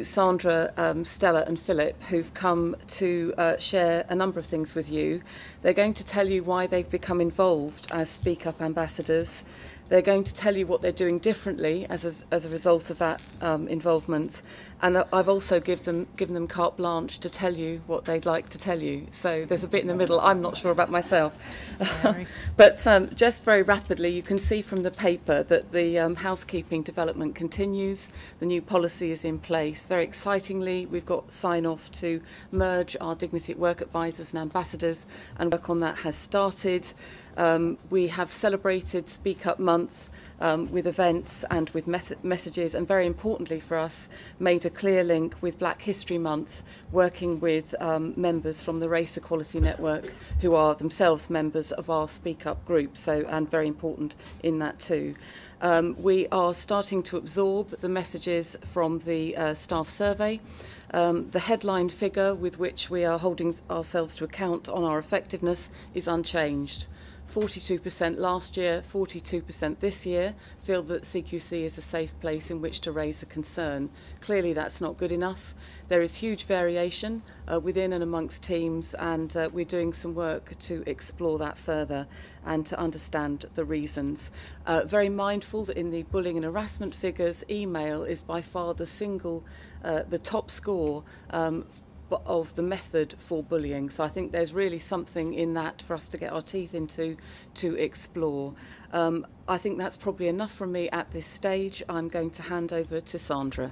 Sandra, Stella and Philip, who've come to share a number of things with you. They're going to tell you why they've become involved as Speak Up ambassadors. They're going to tell you what they're doing differently as a result of that involvement. And I've also given them carte blanche to tell you what they'd like to tell you. So there's a bit in the middle I'm not sure about myself. But just very rapidly, you can see from the paper that the housekeeping development continues. The new policy is in place. Very excitingly, we've got sign-off to merge our Dignity at Work advisors and ambassadors, and work on that has started. We have celebrated Speak Up Month with events and with messages, and very importantly for us, made a clear link with Black History Month, working with members from the Race Equality Network, who are themselves members of our Speak Up group, and very important in that too. We are starting to absorb the messages from the staff survey. The headline figure with which we are holding ourselves to account on our effectiveness is unchanged. 42% last year, 42% this year, feel that CQC is a safe place in which to raise a concern. Clearly that's not good enough. There is huge variation within and amongst teams, and we're doing some work to explore that further and to understand the reasons. Very mindful that in the bullying and harassment figures, email is by far the top score of the method for bullying. So I think there's really something in that for us to get our teeth into to explore. I think that's probably enough from me at this stage. I'm going to hand over to Sandra.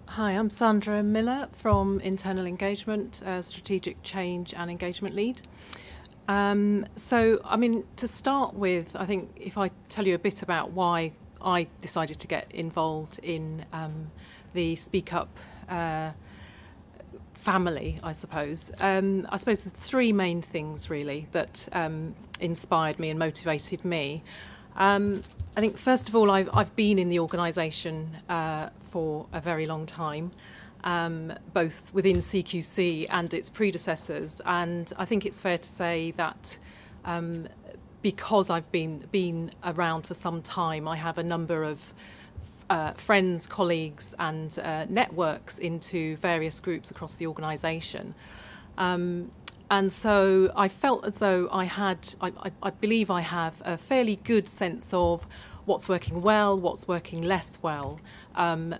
Hi, I'm Sandra Miller from Internal Engagement, Strategic Change and Engagement Lead. So, I mean, to start with, I think if I tell you a bit about why I decided to get involved in the Speak Up family, I suppose. I suppose the three main things really that inspired me and motivated me. I think first of all, I've been in the organisation for a very long time, both within CQC and its predecessors, and I think it's fair to say that because I've been around for some time, I have a number of friends, colleagues and networks into various groups across the organisation. And so I felt as though I believe I have a fairly good sense of what's working well, what's working less well,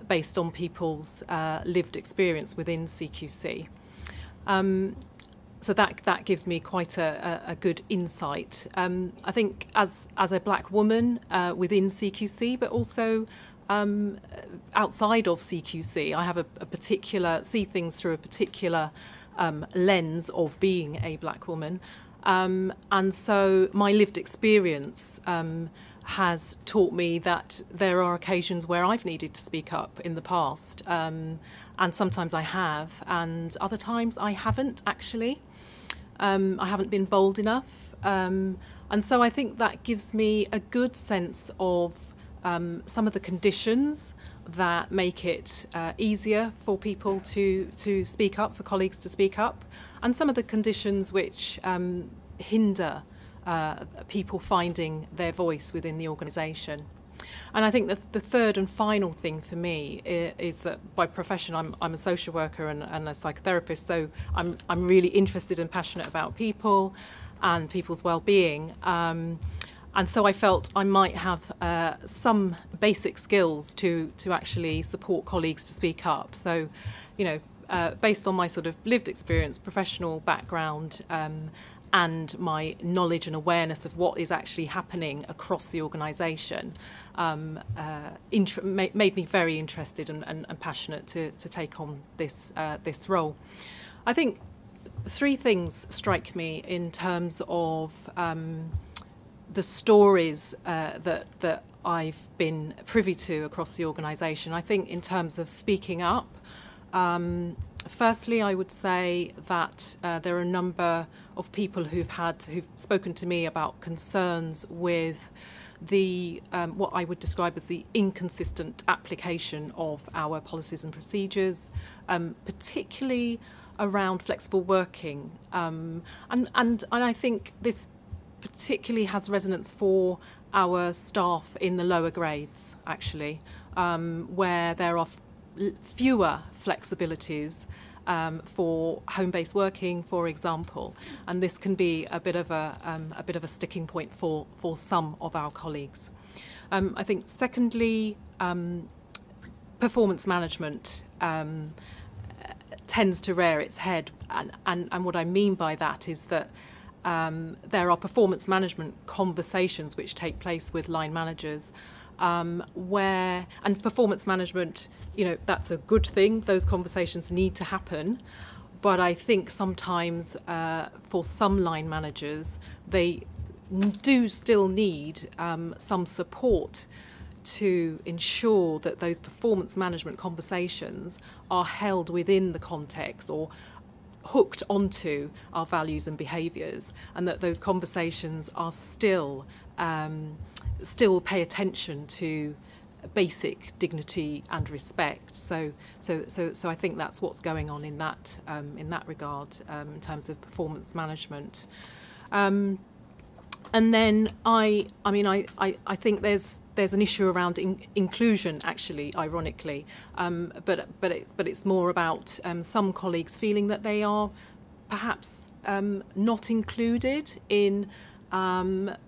based on people's lived experience within CQC. So that gives me quite a good insight. I think as a black woman within CQC, but also outside of CQC, I have a particular, see things through a particular lens of being a black woman. And so my lived experience has taught me that there are occasions where I've needed to speak up in the past. And sometimes I have, and other times I haven't actually. I haven't been bold enough. And so I think that gives me a good sense of some of the conditions that make it easier for people to speak up, for colleagues to speak up, and some of the conditions which hinder people finding their voice within the organisation. And I think the third and final thing for me is that by profession I'm a social worker and a psychotherapist, so I'm really interested and passionate about people and people's well-being. And so I felt I might have some basic skills to actually support colleagues to speak up. So, you know, based on my sort of lived experience, professional background, and my knowledge and awareness of what is actually happening across the organisation, made me very interested and passionate to take on this role. I think three things strike me in terms of the stories that I've been privy to across the organisation. I think in terms of speaking up, firstly, I would say that there are a number of people who've spoken to me about concerns with the what I would describe as the inconsistent application of our policies and procedures, particularly around flexible working, and I think this particularly has resonance for our staff in the lower grades, actually, where there are fewer flexibilities for home-based working, for example, and this can be a bit of a sticking point for some of our colleagues. I think, secondly, performance management tends to rear its head, and what I mean by that is that there are performance management conversations which take place with line managers, and performance management, you know, that's a good thing. Those conversations need to happen. But I think sometimes for some line managers, they do still need some support to ensure that those performance management conversations are held within the context or hooked onto our values and behaviours, and that those conversations are still pay attention to basic dignity and respect. So I think that's what's going on in that regard in terms of performance management. And then I think there's an issue around inclusion, actually, ironically, but it's more about some colleagues feeling that they are perhaps not included in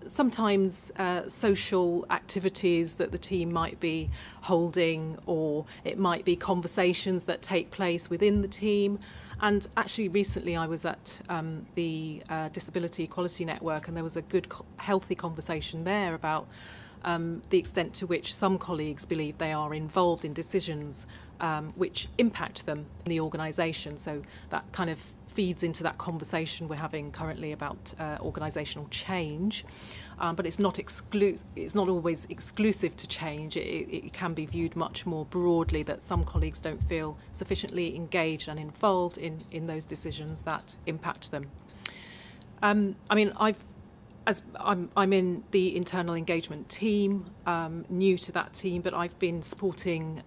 sometimes social activities that the team might be holding, or it might be conversations that take place within the team. And actually recently I was at the Disability Equality Network, and there was a good healthy conversation there about the extent to which some colleagues believe they are involved in decisions which impact them in the organisation. So that kind of feeds into that conversation we're having currently about organisational change, but it's not always exclusive to change. It can be viewed much more broadly, that some colleagues don't feel sufficiently engaged and involved in those decisions that impact them. I mean, I'm in the internal engagement team, new to that team, but I've been supporting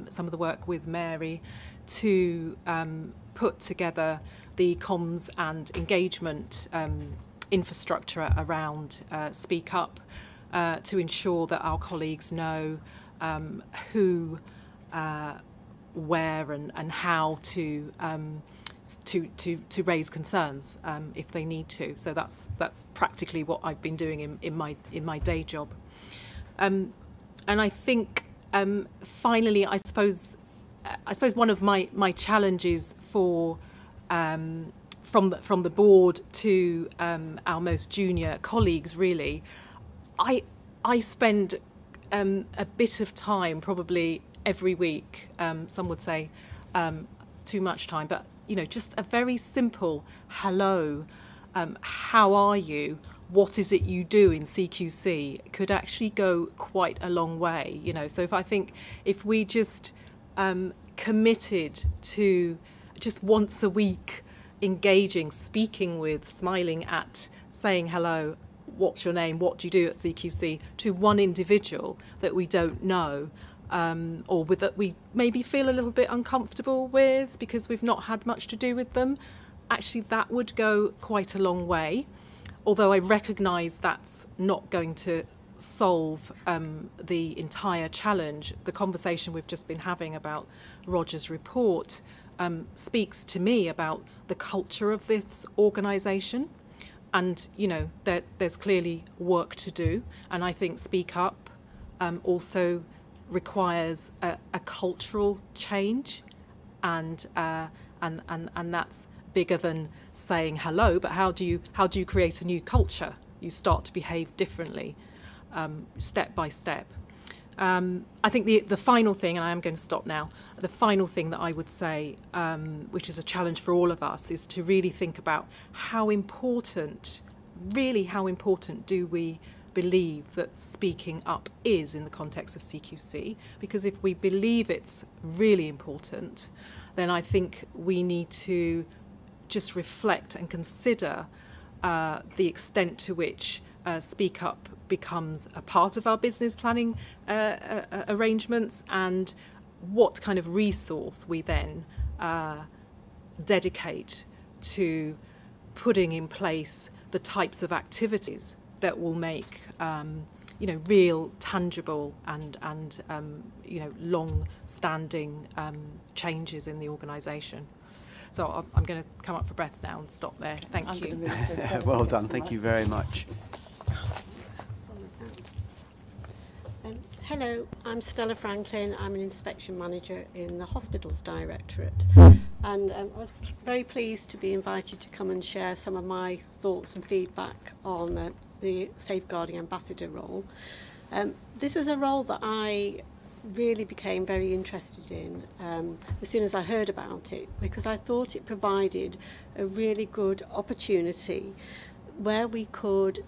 some of the work with Mary to put together the comms and engagement infrastructure around Speak Up, to ensure that our colleagues know who, where and how to raise concerns if they need to. So that's practically what I've been doing in my day job. And I think finally, I suppose one of my challenges for from the board to our most junior colleagues, really, I spend a bit of time, probably every week, some would say too much time, but just a very simple hello, how are you, what is it you do in CQC, could actually go quite a long way. So if we just committed to just once a week engaging, speaking with, smiling at, saying hello, what's your name, what do you do at CQC, to one individual that we don't know, or with that we maybe feel a little bit uncomfortable with because we've not had much to do with them, actually that would go quite a long way. Although I recognise that's not going to solve the entire challenge. The conversation we've just been having about Roger's report speaks to me about the culture of this organisation, and there's clearly work to do, and I think Speak Up also requires a cultural change, and that's bigger than saying hello. But how do you create a new culture? You start to behave differently, step by step. I think the final thing, and I am going to stop now, the final thing that I would say, which is a challenge for all of us, is to really think about how important do we believe that speaking up is in the context of CQC? Because if we believe it's really important, then I think we need to just reflect and consider the extent to which Speak Up becomes a part of our business planning arrangements, and what kind of resource we then dedicate to putting in place the types of activities that will make real, tangible and long-standing changes in the organisation. So I'm going to come up for breath now and stop there. Thank you. Well done. Thank you very much. Hello, I'm Stella Franklin. I'm an inspection manager in the Hospitals Directorate. And I was very pleased to be invited to come and share some of my thoughts and feedback on the Safeguarding Ambassador role. This was a role that I really became very interested in as soon as I heard about it, because I thought it provided a really good opportunity where we could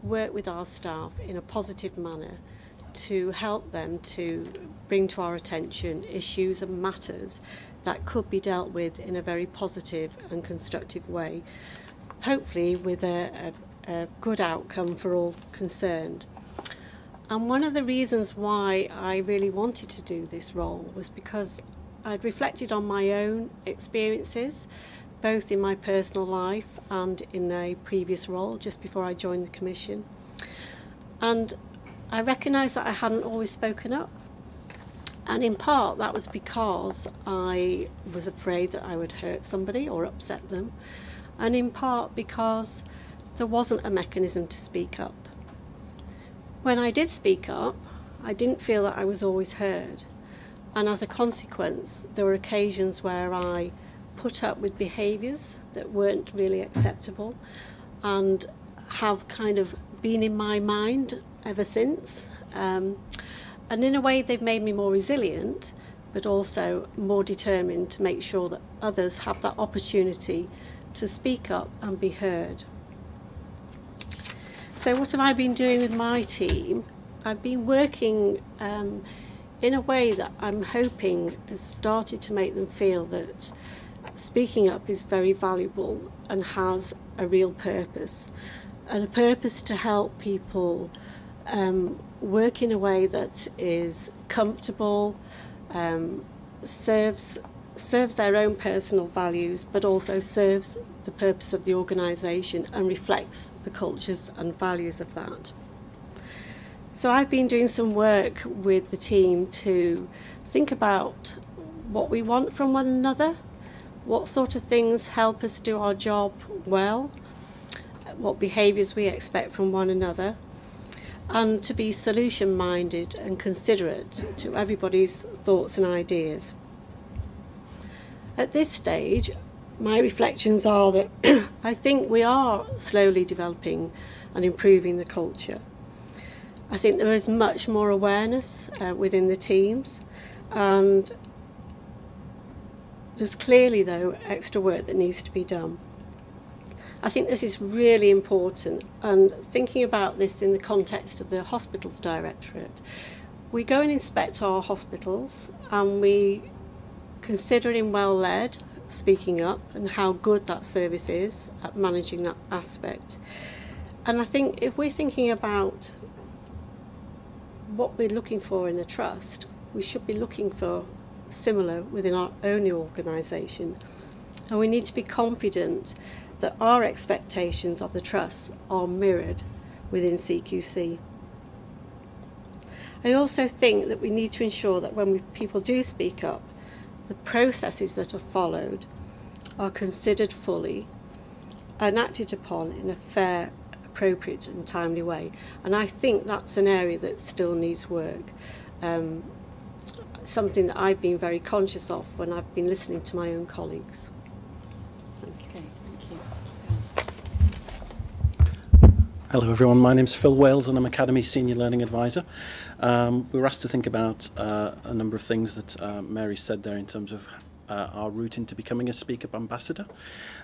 work with our staff in a positive manner to help them to bring to our attention issues and matters that could be dealt with in a very positive and constructive way, hopefully with a good outcome for all concerned. And one of the reasons why I really wanted to do this role was because I'd reflected on my own experiences, both in my personal life and in a previous role just before I joined the Commission. And I recognised that I hadn't always spoken up. And in part that was because I was afraid that I would hurt somebody or upset them. And in part because there wasn't a mechanism to speak up. When I did speak up, I didn't feel that I was always heard. And as a consequence, there were occasions where I put up with behaviours that weren't really acceptable and have kind of been in my mind ever since. And in a way, they've made me more resilient, but also more determined to make sure that others have that opportunity to speak up and be heard. So what have I been doing with my team? I've been working in a way that I'm hoping has started to make them feel that speaking up is very valuable and has a real purpose, and a purpose to help people work in a way that is comfortable, serves their own personal values, but also serves the purpose of the organisation and reflects the cultures and values of that. So I've been doing some work with the team to think about what we want from one another, what sort of things help us do our job well, what behaviours we expect from one another, and to be solution-minded and considerate to everybody's thoughts and ideas. At this stage, my reflections are that I think we are slowly developing and improving the culture. I think there is much more awareness within the teams, and there's clearly, though, extra work that needs to be done. I think this is really important, and thinking about this in the context of the Hospitals Directorate, we go and inspect our hospitals and we consider in well-led, speaking up, and how good that service is at managing that aspect. And I think if we're thinking about what we're looking for in a trust, we should be looking for similar within our own organisation. And we need to be confident that our expectations of the trust are mirrored within CQC. I also think that we need to ensure that when people do speak up, the processes that are followed are considered fully and acted upon in a fair, appropriate and timely way. And I think that's an area that still needs work. Something that I've been very conscious of when I've been listening to my own colleagues. Okay, thank you. Hello everyone, my name's Phil Wales and I'm Academy Senior Learning Advisor. We were asked to think about a number of things that Mary said there in terms of our route into becoming a Speak Up ambassador.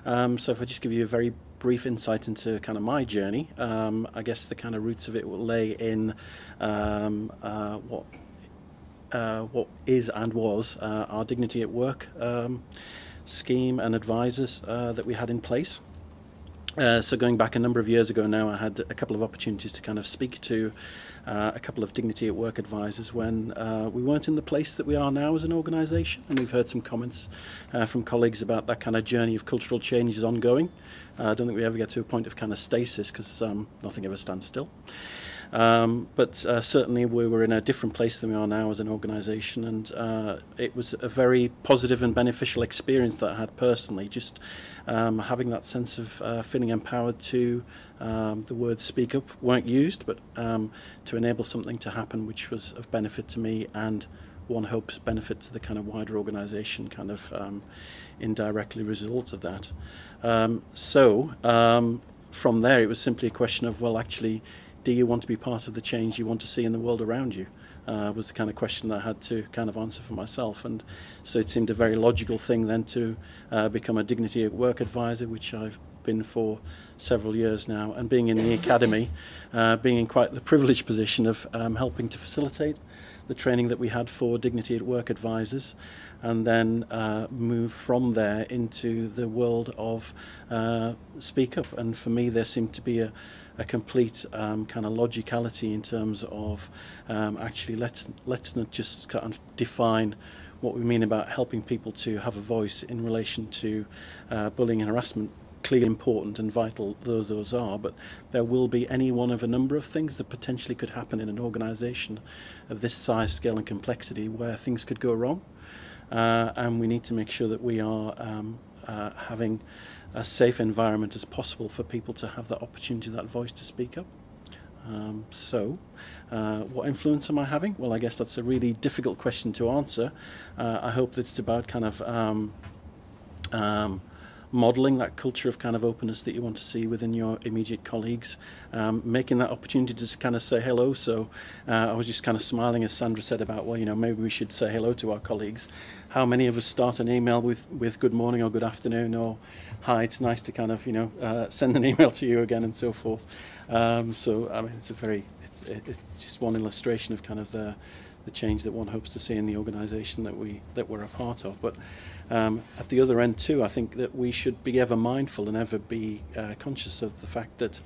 So if I just give you a very brief insight into kind of my journey, I guess the kind of roots of it will lay in what is and was our Dignity at Work scheme and advisors that we had in place. So going back a number of years ago now, I had a couple of opportunities to kind of speak to a couple of Dignity at Work advisors when we weren't in the place that we are now as an organisation, and we've heard some comments from colleagues about that kind of journey of cultural change is ongoing. I don't think we ever get to a point of kind of stasis because nothing ever stands still. But certainly we were in a different place than we are now as an organisation, and it was a very positive and beneficial experience that I had personally, just having that sense of feeling empowered to, the words speak up weren't used, but to enable something to happen which was of benefit to me and one hopes benefit to the kind of wider organisation, kind of indirectly result of that. From there it was simply a question of, well, actually, do you want to be part of the change you want to see in the world around you? Was the kind of question that I had to kind of answer for myself. And so it seemed a very logical thing then to become a Dignity at Work advisor, which I've been for several years now, and being in the academy, being in quite the privileged position of helping to facilitate the training that we had for Dignity at Work advisors, and then move from there into the world of Speak Up. And for me, there seemed to be a complete kind of logicality in terms of actually let's not just kind of define what we mean about helping people to have a voice in relation to bullying and harassment. Clearly important and vital those are, but there will be any one of a number of things that potentially could happen in an organisation of this size, scale and complexity where things could go wrong, and we need to make sure that we are having as safe environment as possible for people to have that opportunity, that voice to speak up. What influence am I having? Well, I guess that's a really difficult question to answer. I hope that it's about kind of modelling that culture of kind of openness that you want to see within your immediate colleagues, making that opportunity to just kind of say hello. So I was just kind of smiling as Sandra said about, well, you know, maybe we should say hello to our colleagues. How many of us start an email with good morning or good afternoon or hi, it's nice to kind of, you know, send an email to you again and so forth. So, I mean, it's just one illustration of kind of the change that one hopes to see in the organisation that we're a part of. But at the other end too, I think that we should be ever mindful and ever be conscious of the fact that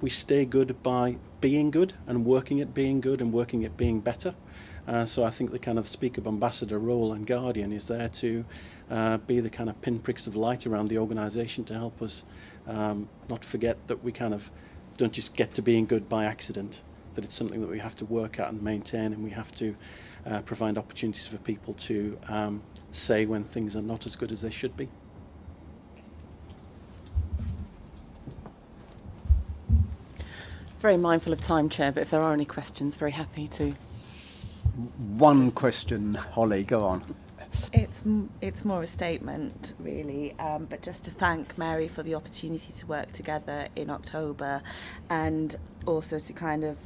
we stay good by being good and working at being good and working at being better. So I think the kind of Speak Up Ambassador role and Guardian is there to be the kind of pinpricks of light around the organisation to help us not forget that we kind of don't just get to being good by accident, that it's something that we have to work at and maintain, and we have to provide opportunities for people to say when things are not as good as they should be. Very mindful of time, Chair, but if there are any questions, very happy to. One question, Holly, go on. It's more a statement, really, but just to thank Mary for the opportunity to work together in October, and also to kind of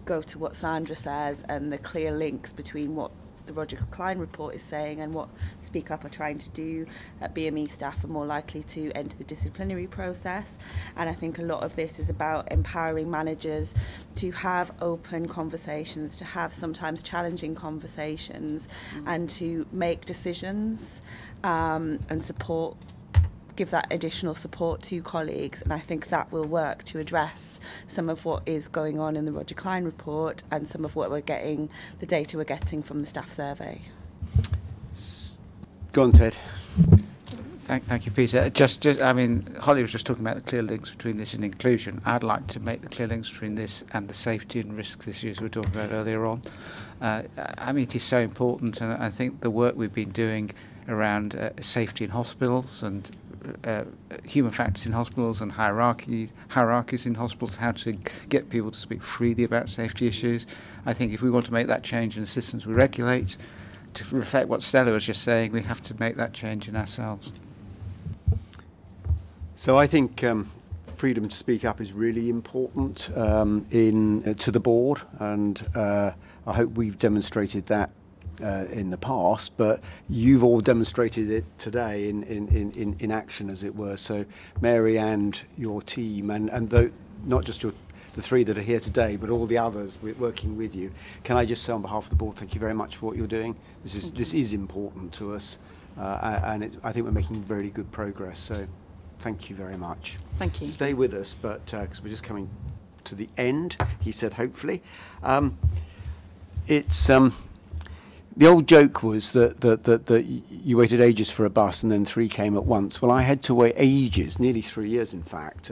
go to what Sandra says and the clear links between what the Roger Klein report is saying and what Speak Up are trying to do. BME staff are more likely to enter the disciplinary process, and I think a lot of this is about empowering managers to have open conversations, to have sometimes challenging conversations, and to make decisions and support, give that additional support to colleagues. And I think that will work to address some of what is going on in the Roger Klein report and some of what the data we're getting from the staff survey. Go on, Ted. Thank you, Peter. I mean, Holly was just talking about the clear links between this and inclusion. I'd like to make the clear links between this and the safety and risks issues we were talking about earlier on. I mean, it is so important, and I think the work we've been doing around safety in hospitals and human factors in hospitals and hierarchies in hospitals, how to get people to speak freely about safety issues. I think if we want to make that change in the systems we regulate, to reflect what Stella was just saying, we have to make that change in ourselves. So I think freedom to speak up is really important to the board, and I hope we've demonstrated that in the past, but you've all demonstrated it today in action, as it were. So Mary and your team, and not just the three that are here today, but all the others working with you. Can I just say on behalf of the board, thank you very much for what you're doing. This is important to us, and I think we're making very good progress. So thank you very much. Thank you. Stay with us, but because we're just coming to the end, he said, hopefully. The old joke was that you waited ages for a bus and then 3 came at once. Well, I had to wait ages, nearly 3 years in fact,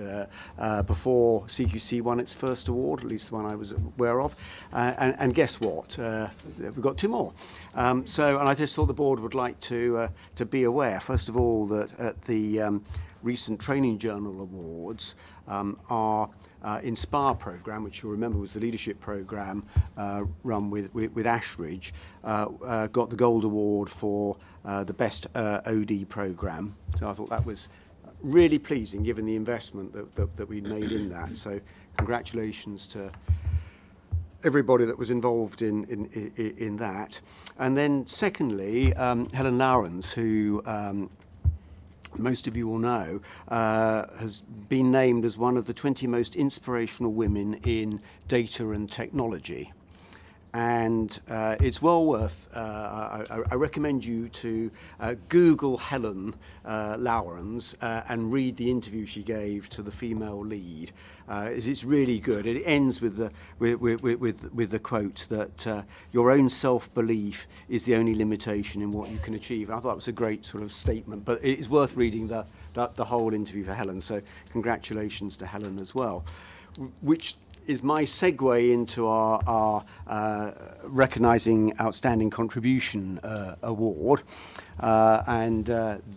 before CQC won its first award, at least the one I was aware of. And guess what? We've got 2 more. And I just thought the board would like to be aware, first of all, that at the recent Training Journal Awards, our Inspire programme, which you'll remember was the leadership programme run with Ashridge, got the Gold Award for the best OD programme. So I thought that was really pleasing, given the investment that we'd made in that. So congratulations to everybody that was involved in that. And then secondly, Helen Lawrence, who most of you will know, has been named as one of the 20 most inspirational women in data and technology. And it's well worth, I recommend you to Google Helen Lawrence and read the interview she gave to the female lead. It's really good. It ends with the quote that your own self-belief is the only limitation in what you can achieve. I thought it was a great sort of statement, but it is worth reading the whole interview for Helen. So congratulations to Helen as well, which is my segue into our recognising outstanding contribution award.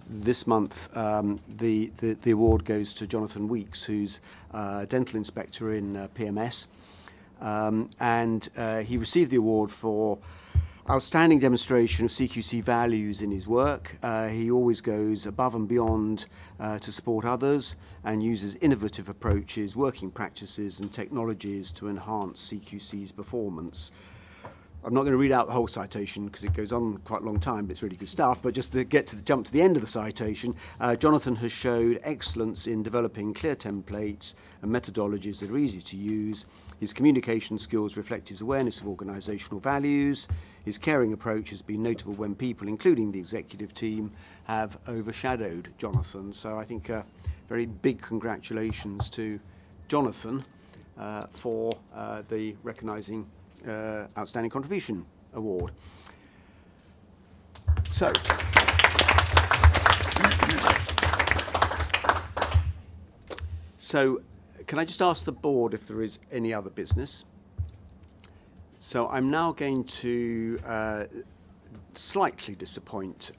This month, the award goes to Jonathan Weeks, who's a dental inspector in PMS. He received the award for outstanding demonstration of CQC values in his work. He always goes above and beyond to support others and uses innovative approaches, working practices and technologies to enhance CQC's performance. I'm not going to read out the whole citation because it goes on quite a long time, but it's really good stuff. But just to jump to the end of the citation, Jonathan has showed excellence in developing clear templates and methodologies that are easy to use. His communication skills reflect his awareness of organisational values. His caring approach has been notable when people, including the executive team, have overshadowed Jonathan. So I think very big congratulations to Jonathan for the recognising Outstanding Contribution Award. So, can I just ask the board if there is any other business? So I'm now going to slightly disappoint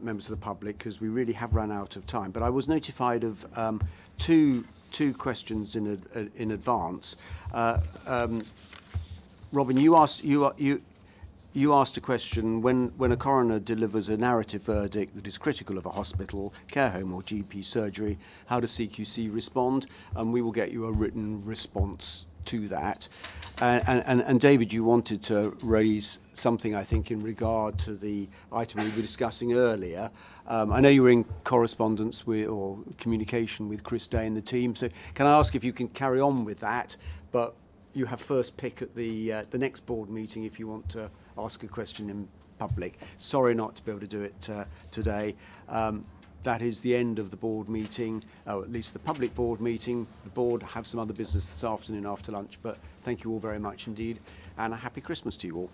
members of the public because we really have run out of time. But I was notified of two questions in advance. Robin, you asked a question: when a coroner delivers a narrative verdict that is critical of a hospital, care home, or GP surgery, how does CQC respond? And we will get you a written response to that. And David, you wanted to raise something, I think, in regard to the item we were discussing earlier. I know you were in correspondence with or communication with Chris Day and the team. So can I ask if you can carry on with that? But you have first pick at the next board meeting if you want to ask a question in public. Sorry not to be able to do it today. That is the end of the board meeting, or at least the public board meeting. The board have some other business this afternoon after lunch, but thank you all very much indeed, and a happy Christmas to you all.